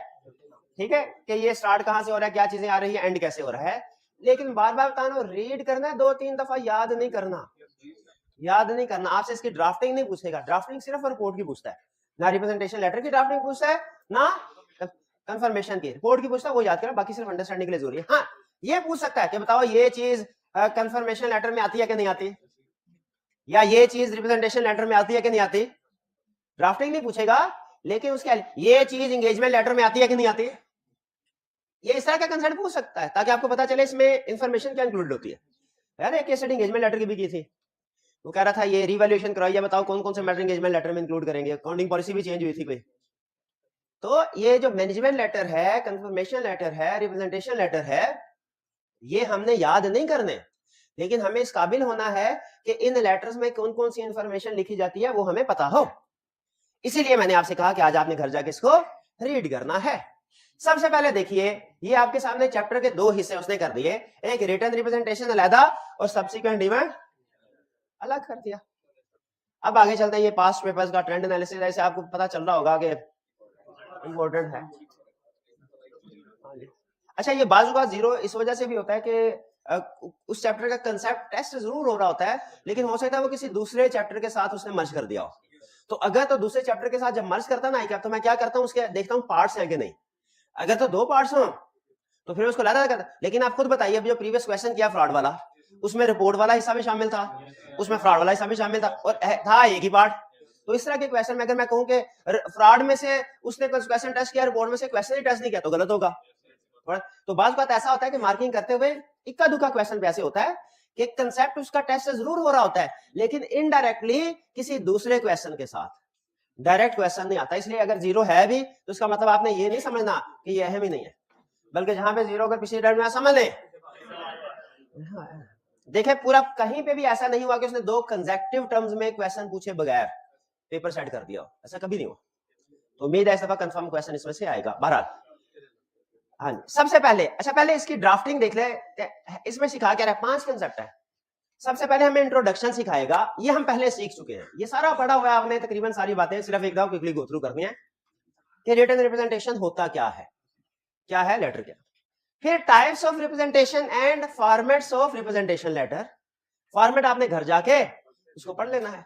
ठीक है, कि ये स्टार्ट कहां से हो रहा है, क्या चीजें आ रही है, एंड कैसे हो रहा है। लेकिन बार बार बताना, रीड करना है, 2-3 दफा याद नहीं करना, याद नहीं करना। आपसे इसकी ड्राफ्टिंग नहीं पूछेगा, ड्राफ्टिंग सिर्फ रिपोर्ट की पूछता है, ना रिप्रेजेंटेशन लेटर की ड्राफ्टिंग पूछता है, ना कंफर्मेशन की। रिपोर्ट की पूछता है, वो याद करना, बाकी सिर्फ अंडरस्टैंडिंग के लिए जरूरी है। हाँ, ये पूछ सकता है कि बताओ ये चीज कंफर्मेशन लेटर में आती है कि नहीं आती, या ये चीज रिप्रेजेंटेशन लेटर में आती है कि नहीं आती। ड्राफ्टिंग नहीं पूछेगा, लेकिन उसके ये चीज एंगेजमेंट लेटर में आती है कि नहीं आती, ये इस तरह का कंसेप्ट पूछ सकता है ताकि आपको पता चले इसमें इंफॉर्मेशन क्या इंक्लूड होती है। यार एक केस एंगेजमेंट लेटर की भी की थी, वो कह रहा था ये रिवैल्यूएशन कराइए, बताओ कौन कौन से मैटर एंगेजमेंट लेटर में इंक्लूड करेंगे, अकाउंटिंग पॉलिसी भी चेंज हुई थी कोई। तो ये जो मैनेजमेंट लेटर है, कंफर्मेशन लेटर है, रिप्रेजेंटेशन लेटर है, ये हमने याद नहीं करने, लेकिन हमें इस काबिल होना है कि इन लेटर्स में कौन कौन सी इंफॉर्मेशन लिखी जाती है वो हमें पता हो। इसीलिए मैंने आपसे कहा कि आज आपने घर जाके इसको रीड करना है। सबसे पहले देखिए, ये आपके सामने चैप्टर के 2 हिस्से उसने कर दिए, एक रिटन रिप्रेजेंटेशन अलग और सब्सिक्वेंट इवेंट अलग कर दिया। अब आगे चलते हैं, ये पास्ट पेपर्स का ट्रेंड एनालिसिस, ऐसे आपको पता चल रहा होगा कि इंपॉर्टेंट है। अच्छा, ये बाजू का 0 इस वजह से भी होता है कि उस चैप्टर का कंसेप्ट टेस्ट जरूर हो रहा होता है, लेकिन हो सकता है वो किसी दूसरे चैप्टर के साथ उसने मर्ज कर दिया हो। तो अगर तो दूसरे चैप्टर के साथ जब मर्ज करता ना क्या, तो मैं क्या करता हूं, उसके देखता हूं पार्ट्स हैं कि नहीं। अगर तो 2 पार्ट्स हो तो फिर उसको लाता करता। लेकिन आप खुद बताइए, अब जो प्रीवियस क्वेश्चन किया फ्रॉड वाला, उसमें रिपोर्ट वाला हिस्सा भी शामिल था, उसमें फ्रॉड वाला हिस्सा भी शामिल था, और था एक ही पार्ट। तो इस तरह के क्वेश्चन में अगर मैं कहूं कि फ्रॉड में से उसने क्वेश्चन टेस्ट किया, रिपोर्ट में से क्वेश्चन ही टेस्ट नहीं किया, तो गलत होगा। तो बात ऐसा होता है कि मार्किंग करते हुए इक्का दुक्का क्वेश्चन पे ऐसे होता है कि कंसेप्ट उसका टेस्ट जरूर हो रहा होता है, लेकिन इनडायरेक्टली किसी दूसरे क्वेश्चन के साथ, डायरेक्ट क्वेश्चन नहीं आता। इसलिए अगर जीरो है भी तो इसका मतलब आपने ये नहीं समझना कि ये अहम ही नहीं है, बल्कि जहां पे जीरो अगर पिछली में समझ लें। देखे पूरा कहीं पे भी ऐसा नहीं हुआ कि उसने दो कंसेक्टिव टर्म्स में क्वेश्चन पूछे बगैर पेपर सेट कर दिया, ऐसा कभी नहीं हुआ। तो उम्मीद है इस दफा कंफर्म क्वेश्चन इसमें से आएगा। बहरहाल हाँ जी, सबसे पहले पहले इसकी ड्राफ्टिंग देख ले। इसमें सिखा क्या रहा है, 5 कंसेप्ट है। सबसे पहले हमें इंट्रोडक्शन सिखाएगा, ये हम पहले सीख चुके हैं, ये सारा पढ़ा हुआ है आपने, तकरीबन सारी बातें, सिर्फ एक दफा क्विकली गो थ्रू करनी है कि रिटन रिप्रेजेंटेशन होता क्या है लेटर क्या। फिर types of representation and formats of representation letter. Format आपने घर जाके उसको पढ़ लेना है।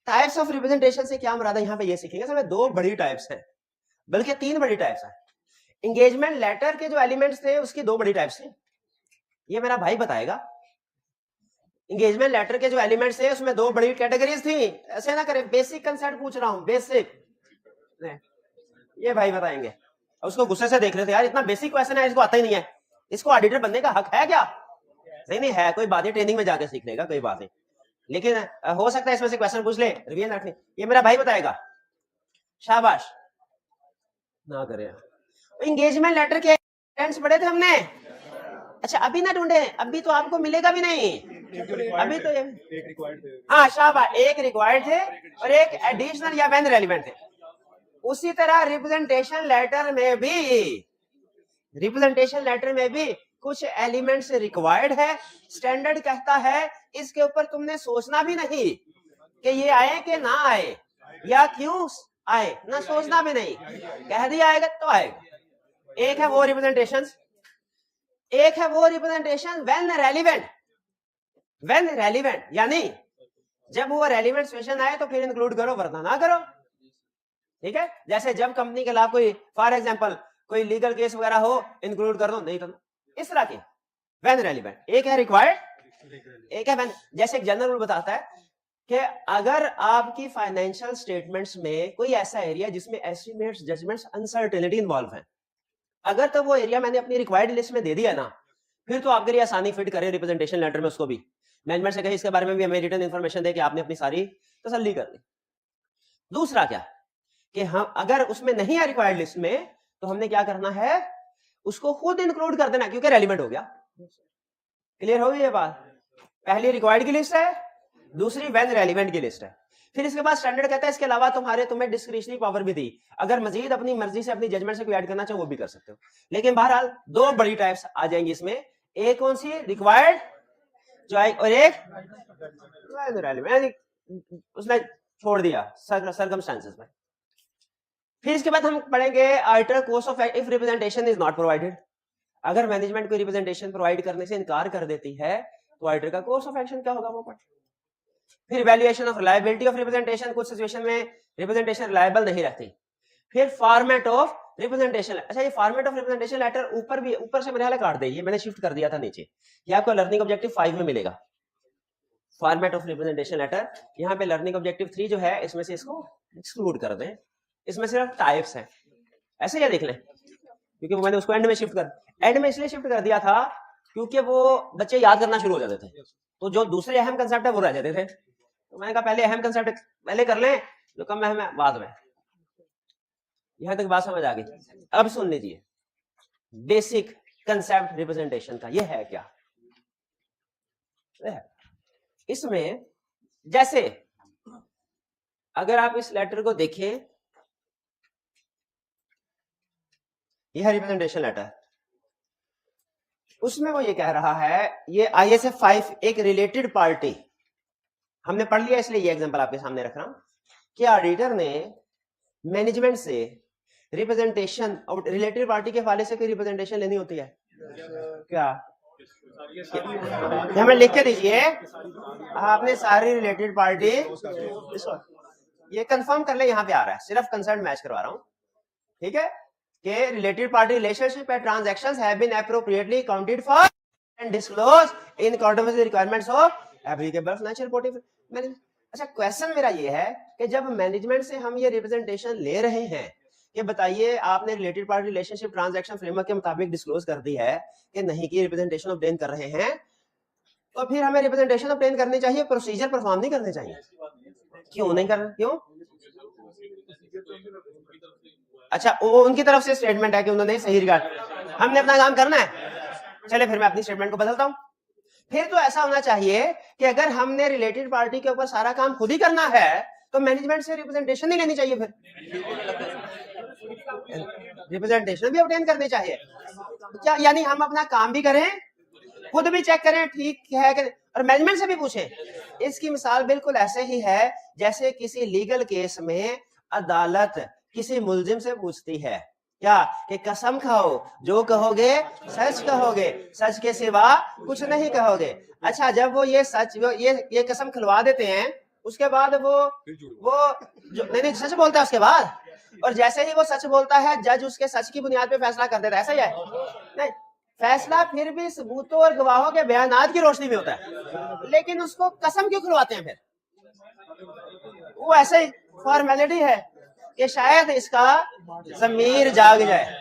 टाइप्स ऑफ रिप्रेजेंटेशन से क्या मुराद है, यहाँ पे ये सीखेंगे। इसमें 2 बड़ी टाइप्स है, बल्कि 3 बड़ी टाइप्स है। एंगेजमेंट लेटर के जो एलिमेंट्स थे उसकी 2 बड़ी टाइप्स थे, ये मेरा भाई बताएगा। एंगेजमेंट लेटर के जो एलिमेंट्स थे उसमें 2 बड़ी कैटेगरीज थी। ऐसे ना करें, बेसिक कंसेप्ट पूछ रहा हूं, बेसिक, ये भाई बताएंगे। उसको गुस्से से देख रहे थे, यार इतना बेसिक क्वेश्चन है, इसको आता ही नहीं है, इसको ऑडिटर बनने का हक है क्या? नहीं है, कोई बात नहीं, ट्रेनिंग में जाके सीख लेगा, कोई बात नहीं, लेकिन हो सकता है इसमें से क्वेश्चन पूछ ले, रिवीजन रखनी। ये मेरा भाई बताएगा, शाबाश ना करे। एंगेजमेंट लेटर के टेंस पढ़े थे हमने। अच्छा अभी ना ढूंढे, अभी तो आपको मिलेगा भी नहीं, अभी तो एक रिक्वायर्ड थे। हाँ शाबाश, एक रिक्वायर्ड थे और एक एडिशनल या व्हेन रेलेवेंट थे। उसी तरह रिप्रेजेंटेशन लेटर में भी कुछ एलिमेंट्स रिक्वायर्ड है। स्टैंडर्ड कहता है इसके ऊपर तुमने सोचना भी नहीं कि ये आए कि ना आए या क्यों आए, ना सोचना भी नहीं, कह दिया आएगा तो आएगा। एक है वो रिप्रेजेंटेशन व्हेन रेलिवेंट, यानी जब वो रेलिवेंट सिचुएशन आए तो फिर इंक्लूड करो, वरना ना करो। ठीक है, जैसे जब कंपनी के खिलाफ कोई फॉर एग्जांपल कोई लीगल केस वगैरह हो, इंक्लूड कर दो, नहीं करना, इस तरह के व्हेन रेलिवेंट। एक है रिक्वायर्ड, एक है व्हेन। जैसे एक जनरल रूल बताता है कि अगर आपकी फाइनेंशियल स्टेटमेंट्स में कोई ऐसा एरिया जिसमें एस्टिमेट्स, जजमेंट्स, अनसर्टेनिटी इन्वॉल्व है, अगर तो वो एरिया मैंने अपनी रिक्वायर्ड लिस्ट में दे दिया ना, फिर तो आपके लिए आसानी फिट करे रिप्रेजेंटेशन लेटर में उसको भी। मैनेजमेंट से कहे इसके बारे में भी हमें रिटन इन्फॉर्मेशन दे कि आपने अपनी सारी तसल्ली कर ली। दूसरा क्या कि हम अगर उसमें नहीं है रिक्वायर्ड लिस्ट में, तो हमने क्या करना है, उसको खुद इंक्लूड कर देना, क्योंकि रेलिवेंट हो गया। क्लियर हो गई ये बात? पहली रिक्वायर्ड की लिस्ट है, दूसरी व्हेन रेलिवेंट की लिस्ट है। फिर इसके बाद स्टैंडर्ड कहता है इसके अलावा तुम्हें डिस्क्रिशनरी पावर भी दी, अगर मजीद अपनी मर्जी से अपनी जजमेंट से कोई ऐड करना चाहो वो भी कर सकते हो। लेकिन बहरहाल 2 बड़ी टाइप्स आ जाएंगी इसमें, एक कौन सी, रिक्वायर्ड जो आई, और एक उसने छोड़ दिया सर्कमस्टेंसेस में। फिर इसके बाद हम पढ़ेंगे alter course of if representation is not provided. अगर मैनेजमेंट कोई रिप्रेजेंटेशन प्रोवाइड करने से इनकार कर देती है तो अल्टर का कोर्स ऑफ एक्शन क्या होगा वो पढ़। फिर valuation of reliability of representation, कुछ सिचुएशन में रिप्रेजेंटेशन रिलायबल नहीं रहती। फिर फॉर्मेट ऑफ रिप्रेजेंटेशन। अच्छा ये फॉर्मेट ऑफ रिप्रेजेंटेशन लेटर ऊपर से मेरे काट दे, ये मैंने शिफ्ट कर दिया था नीचे, ये आपको लर्निंग ऑब्जेक्टिव 5 में मिलेगा। फॉर्मेट ऑफ रिप्रेजेंटेशन लेटर, यहाँ पे लर्निंग ऑब्जेक्टिव 3 जो है इसमें से इसको एक्सक्लूड कर दें, इसमें सिर्फ टाइप्स हैं। ऐसे क्या देख लें, क्योंकि मैंने उसको एंड में इसलिए शिफ्ट कर दिया था क्योंकि वो बच्चे याद करना शुरू हो जाते थे, तो जो दूसरे अहम कंसेप्ट है वो रह जाते थे। तो मैंने कहा पहले अहम कंसेप्ट पहले कर लें, जो कम अहम है बाद में। यहां तक बात समझ आ गई? अब सुन लीजिए बेसिक कंसेप्ट रिप्रेजेंटेशन का, ये है क्या। इसमें जैसे अगर आप इस लेटर को देखें, यह है रिप्रेजेंटेशन लेटर, उसमें वो ये कह रहा है, ये ISA 5 एक रिलेटेड पार्टी, हमने पढ़ लिया इसलिए ये एग्जांपल आपके सामने रख रहा हूं कि ऑडिटर ने मैनेजमेंट से रिप्रेजेंटेशन और रिलेटेड पार्टी के हवाले से कोई रिप्रेजेंटेशन लेनी होती है क्या? हमें लिख के दीजिए, आपने सारी रिलेटेड पार्टी, ये कंफर्म कर ले, यहाँ पे आ रहा है, सिर्फ कंसर्न मैच करवा रहा हूं, ठीक है, कि related party relationship and transactions have been appropriately counted for and disclosed in according with the requirements of applicable financial reporting. अच्छा, क्वेश्चन मेरा ये है कि जब मैनेजमेंट से हम ये रिप्रेजेंटेशन ले रहे हैं कि बताइए आपने related party relationship transaction framework के मुताबिक डिस्क्लोज कर दी है कि नहीं कि रिप्रेजेंटेशन ऑब्टेन कर रहे हैं, तो फिर हमें रिप्रेजेंटेशन ऑब्टेन करनी चाहिए, प्रोसीजर परफॉर्म नहीं करने चाहिए। क्यों नहीं करना, क्यों? अच्छा, वो उनकी तरफ से स्टेटमेंट है कि उन्होंने सही रिगार्ड, हमने अपना काम करना है। चले फिर मैं अपनी स्टेटमेंट को बदलता हूं। फिर तो ऐसा होना चाहिए कि अगर हमने रिलेटेड पार्टी के ऊपर सारा काम खुद ही करना है तो मैनेजमेंट से रिप्रेजेंटेशन नहीं लेनी चाहिए, फिर रिप्रेजेंटेशन भी ऑब्टेन करनी चाहिए। क्या यानी हम अपना काम भी करें, खुद भी चेक करें ठीक है कि, और मैनेजमेंट से भी पूछें। इसकी मिसाल बिल्कुल ऐसे ही है जैसे किसी लीगल केस में अदालत किसी मुलजिम से पूछती है क्या कि कसम खाओ, जो कहोगे सच कहोगे, सच के सिवा कुछ नहीं कहोगे। अच्छा, जब वो ये सच ये कसम खिलवा देते हैं, उसके बाद वो जो नहीं सच बोलता है उसके बाद, और जैसे ही वो सच बोलता है जज उसके सच की बुनियाद पे फैसला कर देता है, ऐसा ही है? नहीं, फैसला फिर भी सबूतों और गवाहों के बयानात की रोशनी में होता है, लेकिन उसको कसम क्यों खिलवाते हैं? फिर वो ऐसे ही फॉर्मेलिटी है कि शायद इसका जमीर जाग जाए,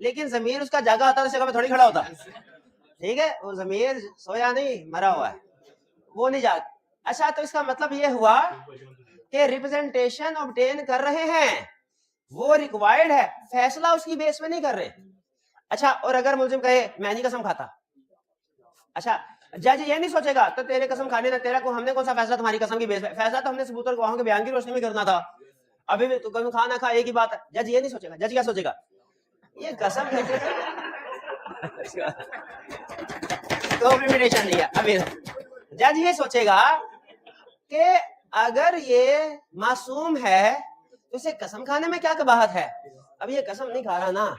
लेकिन जमीर उसका जागा होता तो जगह पे थोड़ी खड़ा होता। ठीक है, वो जमीर सोया नहीं, मरा हुआ है, वो नहीं जाग। अच्छा, तो इसका मतलब ये हुआ कि रिप्रेजेंटेशन ऑब्टेन कर रहे हैं, वो रिक्वायर्ड है, फैसला उसकी बेस पे नहीं कर रहे। अच्छा, और अगर मुलजिम कहे मैं नहीं कसम खाता, अच्छा जज ये नहीं सोचेगा तो तेरे कसम खाने ना तेरा को हमने कौन सा फैसला तुम्हारी कसम की बेस पे, फैसला तो हमने सबूत और गवाहों के बयान की रोशनी में करना था, अभी भी तो कसम खा ना खा एक ही बात है। जज ये नहीं सोचेगा, जज क्या सोचेगा, ये कसम कॉम्प्लीमेंटेशन नहीं है। अभी जज ये सोचेगा कि अगर ये मासूम है तो इसे कसम खाने में क्या कबाहत है, अब ये कसम नहीं खा रहा ना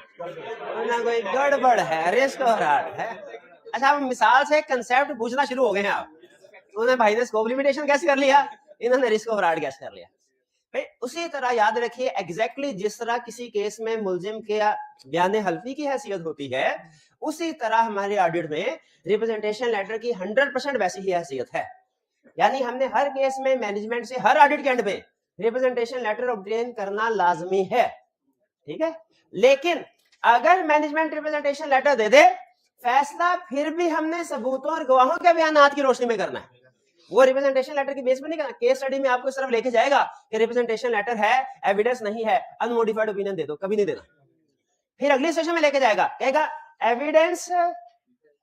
कोई गड़बड़ है, रिस्क हो रहा है। अच्छा, अब मिसाल से कंसेप्ट पूछना शुरू हो गए हैं आप, उन्होंने भाई ने स्कोप लिमिटेशन कैसे कर लिया, इन्होंने रिस्क ऑफ फ्रॉड कैसे कर लिया। भाई उसी तरह याद रखिए, एग्जैक्टली जिस तरह किसी केस में मुलजिम के बयान हल्फी की हैसियत होती है, उसी तरह हमारे ऑडिट में रिप्रेजेंटेशन लेटर की 100% वैसी ही हैसियत है। यानी हमने हर केस में मैनेजमेंट से हर ऑडिट के एंड पे रिप्रेजेंटेशन लेटर ऑब्टेन करना लाजमी है। ठीक है, लेकिन अगर मैनेजमेंट रिप्रेजेंटेशन लेटर दे दे, फैसला फिर भी हमने सबूतों और गवाहों के बयानात की रोशनी में करना है, वो रिप्रेजेंटेशन लेटर की बेस पे नहीं करना। केस स्टडी में आपको इस तरफ लेके जाएगा कि रिप्रेजेंटेशन लेटर है, एविडेंस नहीं है, अनमोडिफाइड ओपिनियन दे दो, कभी नहीं देना। फिर अगली सेशन में लेके जाएगा, कहेगा एविडेंस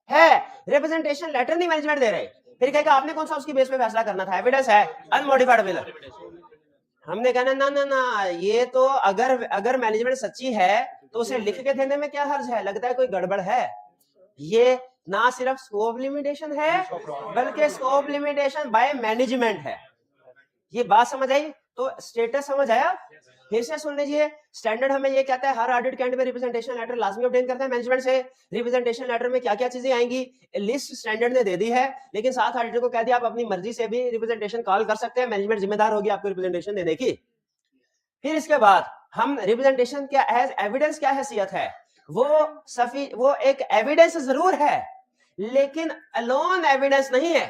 है, रिप्रेजेंटेशन लेटर नहीं मैनेजमेंट दे रहे, फिर कहेगा आपने कौन सा उसकी बेस पे फैसला करना था, एविडेंस है, अनमोडिफाइड ओपिनियन। हमने कहना ना ना ना, ये तो अगर मैनेजमेंट सच्ची है तो उसे लिख के देने में क्या हर्ज है, लगता है कोई गड़बड़ है। ये ना सिर्फ स्कोप लिमिटेशन है बल्कि स्कोप लिमिटेशन बाय मैनेजमेंट है। ये बात समझ आई? तो स्टेटस समझ आया? फिर से सुन लीजिए, स्टैंडर्ड हमें ये कहता है हर ऑडिट के एंड में रिप्रेजेंटेशन लेटर लाजमी ऑब्टेन करते हैं मैनेजमेंट से। रिप्रेजेंटेशन लेटर में क्या क्या चीजें आएंगी, लिस्ट स्टैंडर्ड ने दे दी है, लेकिन साथ ऑडिटर को कह दिया आप अपनी मर्जी से भी रिप्रेजेंटेशन कॉल कर सकते हैं, मैनेजमेंट जिम्मेदार होगी आपको रिप्रेजेंटेशन देने की। फिर इसके बाद हम रिप्रेजेंटेशन क्या एज एविडेंस क्या हैसियत है, वो एक एविडेंस जरूर है लेकिन अलोन एविडेंस नहीं है।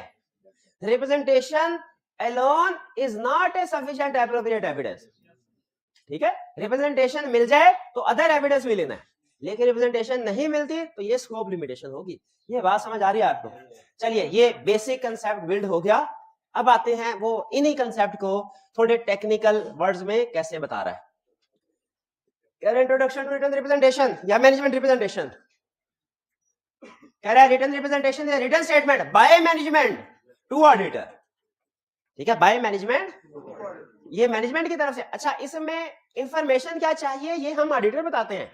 Representation alone is not a sufficient appropriate evidence. ठीक है, रिप्रेजेंटेशन मिल जाए तो अदर एविडेंस भी लेना है, लेकिन रिप्रेजेंटेशन नहीं मिलती तो ये स्कोप लिमिटेशन होगी। ये बात समझ आ रही है आपको? चलिए, ये बेसिक कंसेप्ट बिल्ड हो गया। अब आते हैं वो इन्हीं कंसेप्ट को थोड़े टेक्निकल वर्ड्स में कैसे बता रहा है। इंट्रोडक्शन टू रिटन रिप्रेजेंटेशन या मैनेजमेंट रिप्रेजेंटेशन कह रहा है, written representation is written statement by management to auditor. ठीक है, बाय मैनेजमेंट, ये मैनेजमेंट की तरफ से। अच्छा, इसमें इंफॉर्मेशन क्या चाहिए ये हम ऑडिटर बताते हैं,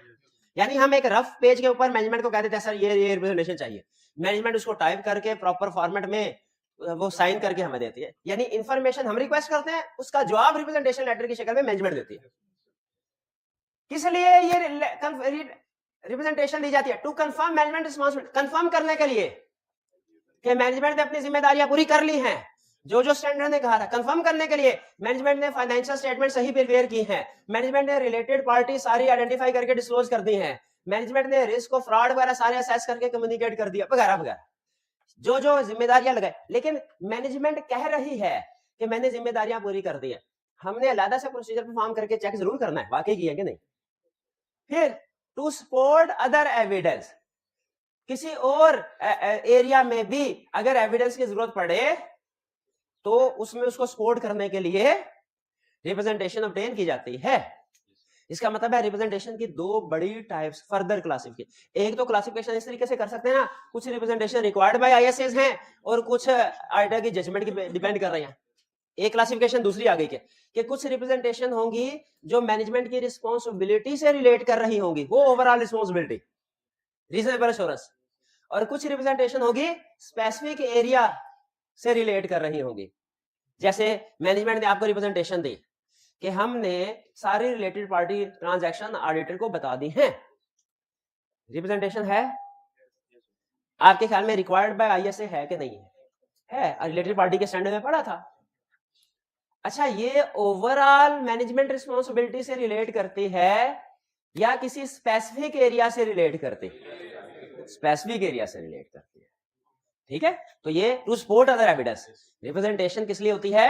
यानी हम एक रफ पेज के ऊपर मैनेजमेंट को कह देते हैं सर ये रिप्रेजेंटेशन चाहिए, मैनेजमेंट उसको टाइप करके प्रॉपर फॉर्मेट में वो साइन करके हमें देती है। यानी इंफॉर्मेशन हम रिक्वेस्ट करते हैं, उसका जवाब रिप्रेजेंटेशन लेटर की शक्ल में मैनेजमेंट देती है। किस लिए ये रिप्रेजेंटेशन दी जाती है? To confirm management responsibility, confirm करने के लिए कि मैनेजमेंट ने अपनी जिम्मेदारियां पूरी कर ली हैं, जो जो स्टैंडर्ड ने कहा था। कंफर्म करने के लिए मैनेजमेंट ने फाइनेंशियल स्टेटमेंट सही प्रिपेयर की हैं, मैनेजमेंट ने रिलेटेड पार्टी सारी आइडेंटिफाई करके डिस्क्लोज कर दी हैं, मैनेजमेंट ने रिस्क और फ्रॉड वगैरह सारे असेस करके कम्युनिकेट कर दिया, वगैरह वगैरह, जो जो जिम्मेदारियां लगाए। लेकिन मैनेजमेंट कह रही है कि मैंने जिम्मेदारियां पूरी कर दी है, हमने अलग से प्रोसीजर परफॉर्म करके चेक जरूर करना है वाकई किया कि नहीं। फिर टू सपोर्ट अदर एविडेंस, किसी और एरिया में भी अगर एविडेंस की जरूरत पड़े तो उसमें उसको सपोर्ट करने के लिए रिप्रेजेंटेशन ऑब्टेन की जाती है। इसका मतलब है रिप्रेजेंटेशन की दो बड़ी टाइप्स फर्दर क्लासिफिकेशन। एक तो क्लासिफिकेशन इस तरीके से कर सकते हैं ना, कुछ रिप्रेजेंटेशन रिक्वायर्ड बाय आईएसएस हैं और कुछ आईटा की जजमेंट की डिपेंड कर रही हैं। एक क्लासिफिकेशन दूसरी आ गई कि कुछ रिप्रेजेंटेशन होंगी जो मैनेजमेंट की रिस्पॉन्सिबिलिटी से रिलेट कर रही होंगी, वो ओवरऑल रिस्पॉन्सिबिलिटी रीजनेबल एश्योरेंस, और कुछ रिप्रेजेंटेशन होगी स्पेसिफिक एरिया से रिलेट कर रही होंगी। जैसे मैनेजमेंट ने आपको रिप्रेजेंटेशन दी कि हमने सारी रिलेटेड पार्टी ट्रांजैक्शन ऑडिटर को बता दी हैं, रिप्रेजेंटेशन है आपके ख्याल में रिक्वायर्ड बाय आईएसए है कि नहीं है? रिलेटेड पार्टी के स्टैंडर्ड में पढ़ा था। अच्छा, ये ओवरऑल मैनेजमेंट रिस्पॉन्सिबिलिटी से रिलेट करती है या किसी स्पेसिफिक एरिया से रिलेट करती है? स्पेसिफिक एरिया से रिलेट करती है, ठीक है। तो ये to support other evidence representation किस लिए होती है?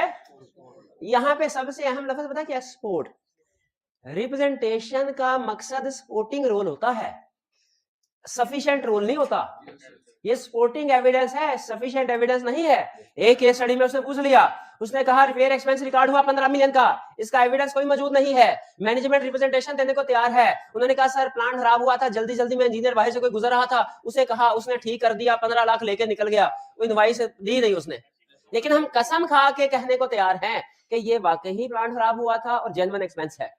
यहां पे सबसे अहम लफ्ज पता क्या? सपोर्ट। रिप्रेजेंटेशन का मकसद सपोर्टिंग रोल होता है, सफिशिएंट रोल नहीं होता। ये सपोर्टिंग एविडेंस है, सफिशिएंट एविडेंस नहीं है। एक केस स्टडी में उसने पूछ लिया, उसने कहा रिपेयर एक्सपेंस रिकॉर्ड हुआ 15 मिलियन का, इसका एविडेंस कोई मौजूद नहीं है, मैनेजमेंट रिप्रेजेंटेशन देने को तैयार है। उन्होंने कहा सर प्लांट खराब हुआ था, जल्दी जल्दी में इंजीनियर भाई से कोई गुजर रहा था, उसे कहा, उसने ठीक कर दिया, 15 लाख लेके निकल गया, कोई इनवॉइस दी नहीं उसने। लेकिन हम कसम खा के कहने को तैयार हैं कि ये वाकई प्लांट खराब हुआ था और जेन्युइन एक्सपेंस है।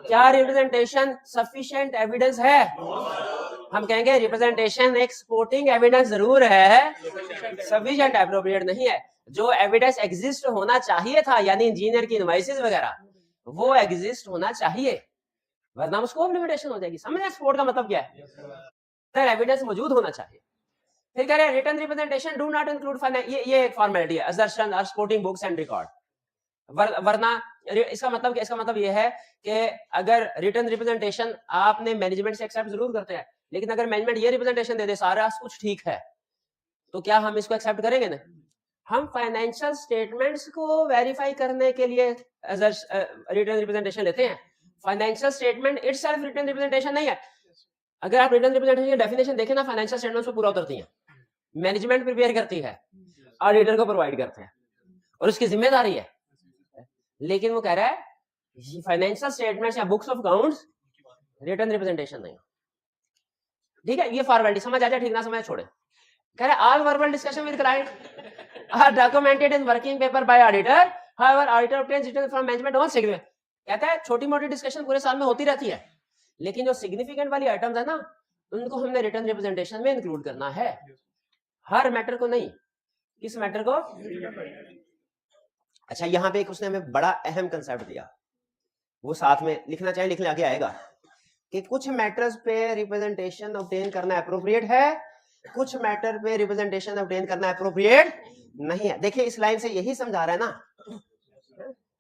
क्या रिप्रेजेंटेशन सफिशिएंट एविडेंस है? हम कहेंगे रिप्रेजेंटेशन एक सपोर्टिंग एविडेंस जरूर है, सफिशिएंट एप्रोप्रिएट नहीं है। जो एविडेंस एग्जिस्ट होना चाहिए था, यानी इंजीनियर की इनवॉइसेस वगैरह, वो एग्जिस्ट होना चाहिए, वरना उसको लिमिटेशन हो जाएगी। समझे सपोर्ट का मतलब क्या है? तो एविडेंस मौजूद होना चाहिए। फिर कह रहे हैं written representation do not include finance, ये एक फॉर्मेलिटी है, असर्शन और सपोर्टिंग बुक्स एंड रिकॉर्ड। वरना इसका मतलब ये है कि अगर रिटन रिप्रेजेंटेशन आपने मैनेजमेंट से एक्सेप्ट जरूर करते हैं, लेकिन अगर मैनेजमेंट ये रिप्रेजेंटेशन दे दे सारा कुछ ठीक है, तो क्या हम इसको एक्सेप्ट करेंगे ना? हम फाइनेंशियल स्टेटमेंट्स को वेरीफाई करने के लिए रिटन रिप्रेजेंटेशन लेते हैं। Financial statement itself written representation नहीं है। अगर आप रिटन रिप्रेजेंटेशन की डेफिनेशन देखें ना, फाइनेंशियल स्टेटमेंट्स पे पूरा उतरती हैं, मैनेजमेंट प्रिपेयर करती है, ऑडिटर को प्रोवाइड करते हैं और उसकी जिम्मेदारी है। लेकिन वो कह रहा है फाइनेंशियल स्टेटमेंट्स या books of accounts written representation नहीं। ठीक है, ये फॉर्मेलिटी समझ आ जाए, ठीक ना समझ छोड़े। कह रहे all verbal discussion with client are documented in working paper by auditor, however auditor obtains written from management on significant. कहता है छोटी मोटी डिस्कशन पूरे साल में होती रहती है, लेकिन जो सिग्निफिकेंट वाली आइटम्स है ना, उनको हमने रिटन रिप्रेजेंटेशन में इंक्लूड करना है, हर मैटर को नहीं। किस मैटर को? अच्छा, यहां पे एक उसने हमें बड़ा अहम कंसेप्ट दिया, वो साथ में लिखना चाहे लिख आगे आएगा कि कुछ मैटर्स पे रिप्रेजेंटेशन ऑब्टेन करना एप्रोप्रिएट है, कुछ मैटर पे रिप्रेजेंटेशन ऑब्टेन करना एप्रोप्रिएट नहीं है। देखिए इस लाइन से यही समझा रहा है ना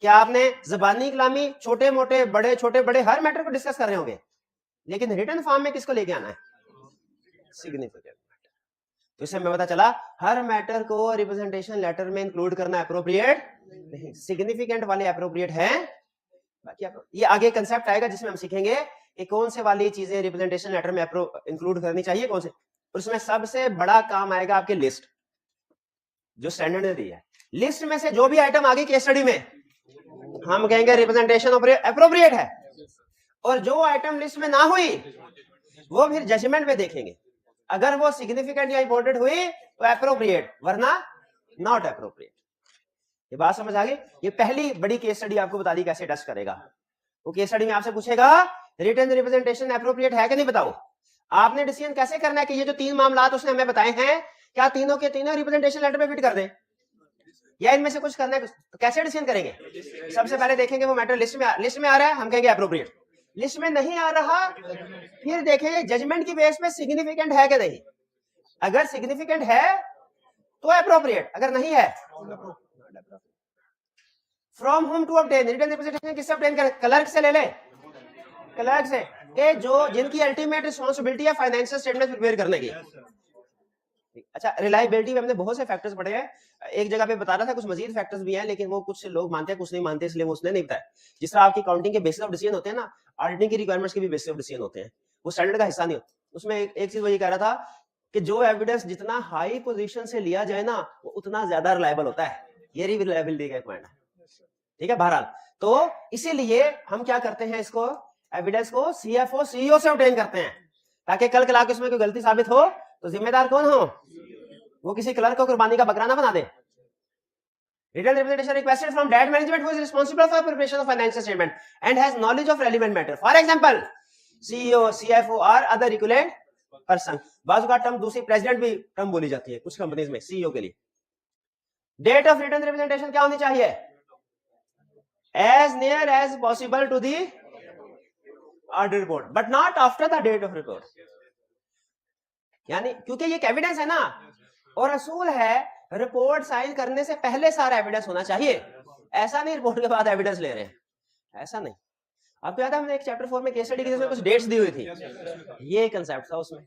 कि आपने जबानी कलामी छोटे मोटे बड़े छोटे बड़े हर मैटर को डिस्कस कर रहे होंगे, लेकिन रिटन फॉर्म में किसको लेके आना है? सिग्निफिकेंट। तो इससे हमें पता चला हर मैटर को रिप्रेजेंटेशन लेटर में इंक्लूड करना एप्रोप्रिएट नहीं, सिग्निफिकेंट वाले एप्रोप्रिएट है। बाकी ये आगे कंसेप्ट आएगा जिसमें हम सीखेंगे कि कौन से वाली चीजें रिप्रेजेंटेशन लेटर में इंक्लूड करनी चाहिए, कौन से। उसमें सबसे बड़ा काम आएगा आपके लिस्ट, जो स्टैंडर्ड ने दी है। लिस्ट में से जो भी आइटम आगे केस स्टडी में हम कहेंगे रिप्रेजेंटेशन एप्रोप्रिएट है, और जो आइटम लिस्ट में ना हुई वो फिर जजमेंट में देखेंगे, अगर वो सिग्निफिकेंट या इंपॉर्टेंट हुई तो एप्रोप्रिएट, वरना नॉट एप्रोप्रिएट। ये बात समझ आ गई? ये पहली बड़ी केस स्टडी आपको बता दी कैसे टेस्ट करेगा। वो केस स्टडी में आपसे पूछेगा रिटन रिप्रेजेंटेशन एप्रोप्रिएट है कि नहीं, बताओ। आपने डिसीजन कैसे करना है कि ये जो 3 मामला उसने हमें बताए हैं, क्या तीनों के तीनों रिप्रेजेंटेशन लेटर में फिट कर दें, या इनमें से कुछ करना है? तो कैसे डिसीजन करेंगे? सबसे पहले देखेंगे वो मैटर लिस्ट में आ रहा है, हम कहेंगे एप्रोप्रिएट। लिस्ट में नहीं आ रहा, फिर देखेंगे जजमेंट की बेस पे सिग्निफिकेंट है कि नहीं। अगर सिग्निफिकेंट है तो एप्रोप्रिएट, अगर नहीं है from home to obtain written representation किससे ऑब्टेन करें? क्लर्क से ले ले, क्लर्क से, कि जो जिनकी अल्टीमेट रिस्पांसिबिलिटी है फाइनेंशियल स्टेटमेंट प्रिपेयर करने की। अच्छा, रिलायबिलिटी में हमने बहुत से फैक्टर्स पढ़े हैं, एक जगह पे बता रहा था कुछ मजीद फैक्टर्स भी हैं, लेकिन वो कुछ लोग मानते हैं कुछ नहीं मानते, इसलिए वो उसने नहीं बताया। जिस तरह आपकी काउंटिंग के बेसिस ऑफ डिसीजन होते हैं ना, ऑडिटिंग की रिक्वायरमेंट्स के भी बेसिस ऑफ डिसीजन होते हैं, वो स्टैंडर्ड का हिस्सा नहीं होता। उसमें एक चीज वो ये कह रहा था कि जो एविडेंस जितना हाई पोजीशन से लिया जाए ना, वो उतना ज्यादा रिलायबल होता है। ये रिलायबिलिटी का एक पॉइंट है, ठीक है। बहरहाल, तो इसीलिए हम क्या करते हैं, इसको एविडेंस को सीएफओ सीईओ से ऑब्टेन करते हैं, ताकि कल कल आके उसमें कोई गलती साबित हो तो जिम्मेदार कौन हो, वो किसी क्लर्क को कुर्बानी का बकरा ना बना दे। Written representation requested from debt management who is responsible for preparation of financial statement and has knowledge of relevant matter. For example, CEO, CFO or other equivalent person. बाजू का टर्म दूसरी प्रेसिडेंट भी टर्म बोली जाती है कुछ companies में CEO के लिए। डेट ऑफ रिटर्न रिप्रेजेंटेशन क्या होनी चाहिए, as near as possible to the audit report but not after the date of report. यानी क्योंकि ये एविडेंस है ना, और असूल है रिपोर्ट साइन करने से पहले सारा एविडेंस होना चाहिए। ऐसा नहीं रिपोर्ट के बाद एविडेंस ले रहे हैं, ऐसा नहीं। आपको याद है हमने एक चैप्टर 4 में केस स्टडी की जिसमें कुछ डेट्स दी हुई थी, ये कंसेप्ट था उसमें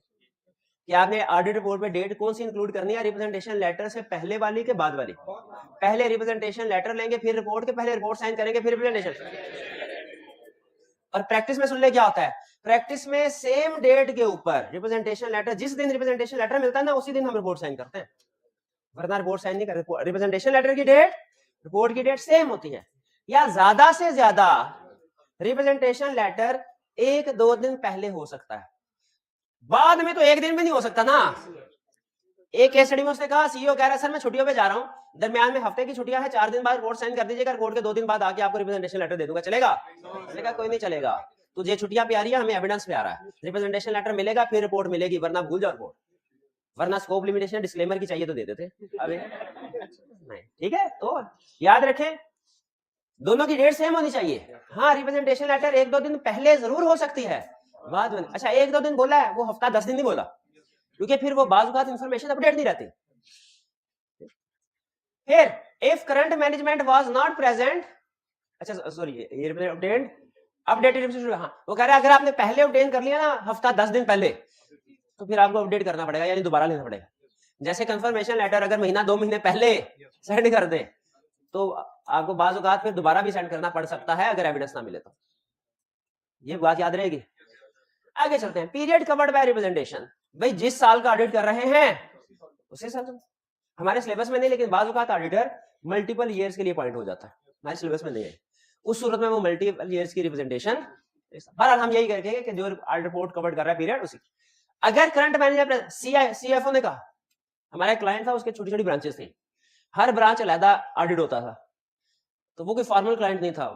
कि आपने ऑडिट रिपोर्ट में डेट कौन सी इंक्लूड करनी है, रिप्रेजेंटेशन लेटर से पहले वाली के बाद वाली। पहले रिप्रेजेंटेशन लेटर लेंगे, फिर रिपोर्ट के पहले रिपोर्ट साइन करेंगे, फिर रिप्रेजेंटेशन। और प्रैक्टिस में सुन ले क्या होता है, प्रैक्टिस में सेम डेट के ऊपर रिप्रेजेंटेशन लेटर, जिस दिन रिप्रेजेंटेशन लेटर मिलता है ना उसी दिन हम रिपोर्ट साइन करते हैं, वरना रिपोर्ट साइन नहीं करते। रिप्रेजेंटेशन लेटर की डेट रिपोर्ट की डेट सेम होती है, या ज्यादा से ज्यादा रिप्रेजेंटेशन लेटर 1-2 दिन पहले हो सकता है, बाद में तो एक दिन भी नहीं हो सकता ना। एक केस स्टडी में उसने कहा, सीईओ कह रहा है सर मैं छुट्टियों पे जा रहा हूं, दरमियान में हफ्ते की छुट्टियां हैं, 4 दिन बाद रिपोर्ट साइन कर दीजिएगा, रिपोर्ट के 2 दिन बाद आके आपको रिप्रेजेंटेशन लेटर दे दूंगा, चलेगा? चलेगा? कोई नहीं चलेगा। तुझे छुट्टियां पे आ रही है, हमें एविडेंस पे आ रहा है, रिप्रेजेंटेशन लेटर मिलेगा फिर रिपोर्ट मिलेगी, वरना भूल जाओ रिपोर्ट, वरना स्कोप लिमिटेशन डिस्क्लेमर की चाहिए तो दे देते अभी नहीं, ठीक है। तो याद रखें दोनों की डेट सेम होनी चाहिए। हाँ, रिप्रेजेंटेशन लेटर 1-2 दिन पहले जरूर हो सकती है, बाद में। अच्छा, 1-2 दिन बोला है, वो हफ्ता 10 दिन नहीं बोला, क्योंकि फिर वो बाज़ इंफॉर्मेशन अपडेट नहीं रहती। फिर if current management was not present, अच्छा सॉरी, ये अपडेटेड, हाँ, वो कह रहा है अगर आपने पहले अपडेट कर लिया ना हफ्ता 10 दिन पहले, तो फिर आपको अपडेट करना पड़ेगा, यानी दोबारा लेना पड़ेगा। जैसे कंफर्मेशन लेटर अगर महीना 2 महीने पहले सेंड कर दे तो आपको बाज़ औक़ात फिर दोबारा भी सेंड करना पड़ सकता है अगर एविडेंस ना मिले तो। ये बात याद रहेगी। आगे चलते हैं, पीरियड कवर्ड बाय रिप्रेजेंटेशन। भाई जिस साल का ऑडिट कर रहे हैं उसी साल, हमारे सिलेबस में नहीं, लेकिन बाज़ औक़ात ऑडिटर मल्टीपल ईयर्स के लिए पॉइंट हो जाता है, हमारे सिलेबस में नहीं है, उस सूरत में वो मल्टीपल ईयर्स की रिप्रेजेंटेशन। बहरहाल हम यही करेंगे कि जो ऑडिट रिपोर्ट कवर्ड कर रहा है पीरियड उसी। अगर करंट मैनेजर सीएफओ ने कहा, हमारा क्लाइंट था, उसके छोटी छोटी ब्रांचेस थी, हर ब्रांच अलहदा ऑडिट होता था, तो वो कोई फॉर्मल क्लाइंट नहीं था,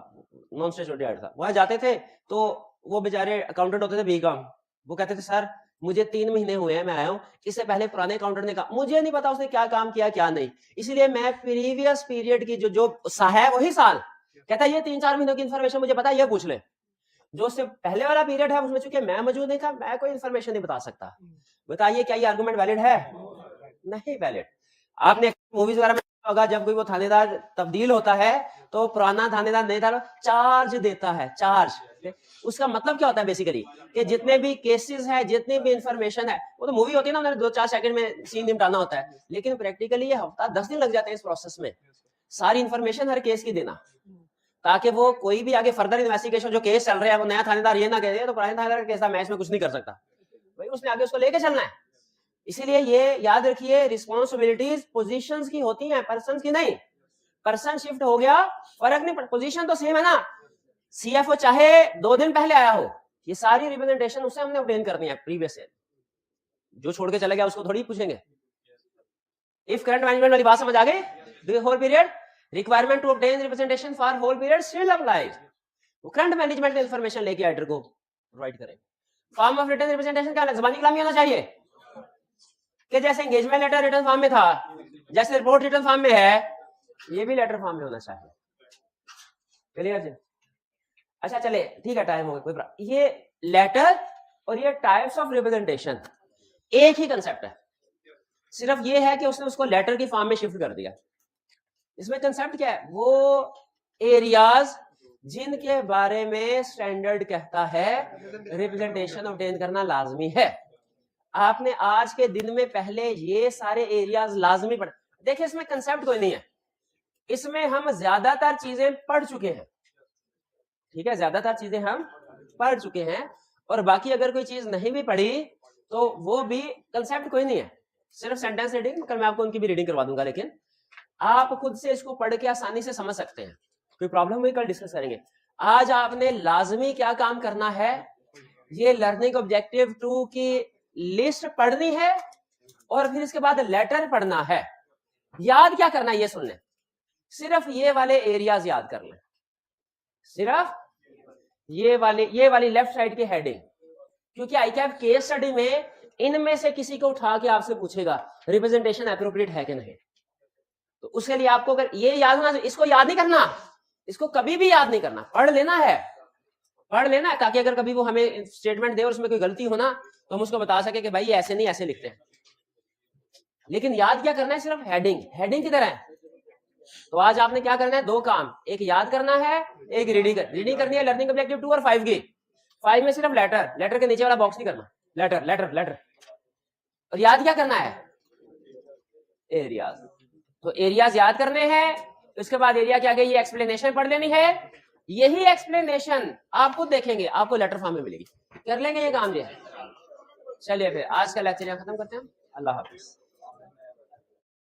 नॉन स्टैट्यूटरी ऑडिट था। वहां जाते थे तो वो बेचारे अकाउंटेंट होते थे बीकॉम, वो कहते थे सर मुझे 3 महीने हुए हैं मैं आया हूं, इससे पहले पुराने अकाउंटेंट ने कहा मुझे नहीं पता उसने क्या काम किया क्या नहीं, इसलिए मैं प्रीवियस पीरियड की जो है वही साल, कहता है ये 3-4 महीनों की इंफॉर्मेशन मुझे पता है, ये पूछ ले। जो उससे पहले वाला पीरियड है उसमें चूंकि मैं मौजूद नहीं था, मैं कोई इंफॉर्मेशन नहीं बता सकता। बताइए क्या ये आर्गुमेंट वैलिड है? नहीं वैलिड। आपने मूवीज वगैरह में होगा, जब कोई वो थानेदार तब्दील होता है तो पुराना थानेदार नए थानेदार चार्ज देता है, चार्ज। उसका मतलब क्या होता है बेसिकली कि जितने भी केसेस है, जितनी भी इंफॉर्मेशन है, वो तो मूवी होती है ना, उन्होंने 2-4 सेकंड में सीन निपटाना होता है, लेकिन प्रैक्टिकली ये हफ्ता 10 दिन लग जाते हैं इस प्रोसेस में, सारी इंफॉर्मेशन हर केस की देना, ताकि वो कोई भी आगे फर्दर इन्वेस्टिगेशन जो केस चल रहा है वो नया थानेदार ये ना कह दे तो पुराने थानेदार का केस था, मैं इसमें कुछ नहीं कर सकता, भाई उसने आगे उसको लेके चलना है। इसीलिए ये याद रखिए, रिस्पॉन्सिबिलिटीज पोजीशंस की होती हैं, पर्संस की नहीं। पर्सन शिफ्ट हो गया फर्क नहीं पड़ता, पोजीशन तो सेम है ना। सीएफओ चाहे 2 दिन पहले आया हो, ये सारी रिप्रेजेंटेशन उससे हमने ऑब्टेन करनी है प्रीवियस से, जो छोड़ के चले गया उसको थोड़ी पूछेंगे। इफ करंट मैनेजमेंट वाली बात समझ आ गई, the whole period requirement to obtain representation for whole period still applies. वो करंट मैनेजमेंट की इंफॉर्मेशन लेके ऑडिटर को प्रोवाइड करें। फॉर्म ऑफ रिटन रिप्रेजेंटेशन क्या है? ज़बानी कलामी होना चाहिए कि जैसे एंगेजमेंट लेटर रिटन फॉर्म में था, जैसे रिपोर्ट रिटन फॉर्म में है, ये भी लेटर फॉर्म में होना चाहिए। क्लियर जी? अच्छा चले ठीक है, टाइम हो गया, कोई प्रॉब्लम। ये लेटर और ये टाइप्स ऑफ रिप्रेजेंटेशन एक ही कंसेप्ट है, सिर्फ ये है कि उसने उसको लेटर की फॉर्म में शिफ्ट कर दिया। इसमें कंसेप्ट क्या है? वो एरियाज जिनके बारे में स्टैंडर्ड कहता है रिप्रेजेंटेशन ऑब्टेन करना लाजमी है। आपने आज के दिन में पहले ये सारे एरियाज लाजमी पढ़, देखिए इसमें कंसेप्ट कोई नहीं है, इसमें हम ज्यादातर चीजें पढ़ चुके हैं, ठीक है, ज्यादातर चीजें हम पढ़ चुके हैं, और बाकी अगर कोई चीज नहीं भी पढ़ी तो वो भी कंसेप्ट कोई नहीं है, सिर्फ सेंटेंस रीडिंग, कल मैं आपको उनकी भी रीडिंग करवा दूंगा, लेकिन आप खुद से इसको पढ़ के आसानी से समझ सकते हैं, कोई प्रॉब्लम हुई कल डिस्कस करेंगे। आज आपने लाजमी क्या काम करना है, ये लर्निंग ऑब्जेक्टिव 2 की लिस्ट पढ़नी है और फिर इसके बाद लेटर पढ़ना है। याद क्या करना है ये सुन लें, सिर्फ ये वाले एरियाज याद कर लें, सिर्फ ये वाली लेफ्ट साइड की हेडिंग, क्योंकि आईकैप केस स्टडी में इनमें से किसी को उठा के आपसे पूछेगा रिप्रेजेंटेशन एप्रोप्रिएट है कि नहीं, तो उसके लिए आपको अगर ये याद होना, इसको याद नहीं करना, इसको कभी भी याद नहीं करना, पढ़ लेना है, पढ़ लेना है, ताकि अगर कभी वो हमें स्टेटमेंट दे और उसमें कोई गलती हो ना तो हम उसको बता सके कि भाई ऐसे नहीं ऐसे लिखते हैं। लेकिन याद क्या करना है, सिर्फ हेडिंग, हेडिंग की तरह है। तो आज आपने क्या करना है, दो काम, एक याद करना है, एक रीडिंग करनी है लर्निंग ऑब्जेक्टिव 2 और 5 की। 5 में सिर्फ लेटर के नीचे वाला बॉक्स नहीं करना, लेटर और याद क्या करना है, एरियाज। तो एरियाज याद करने हैं, उसके बाद एरिया क्या गई, ये एक्सप्लेनेशन पढ़ लेनी है, यही एक्सप्लेनेशन आप खुद देखेंगे आपको लेटर फॉर्म में मिलेगी, कर लेंगे ये काम जो है। चलिए फिर आज का लेक्चर यहाँ खत्म करते हैं, अल्लाह हाफिज।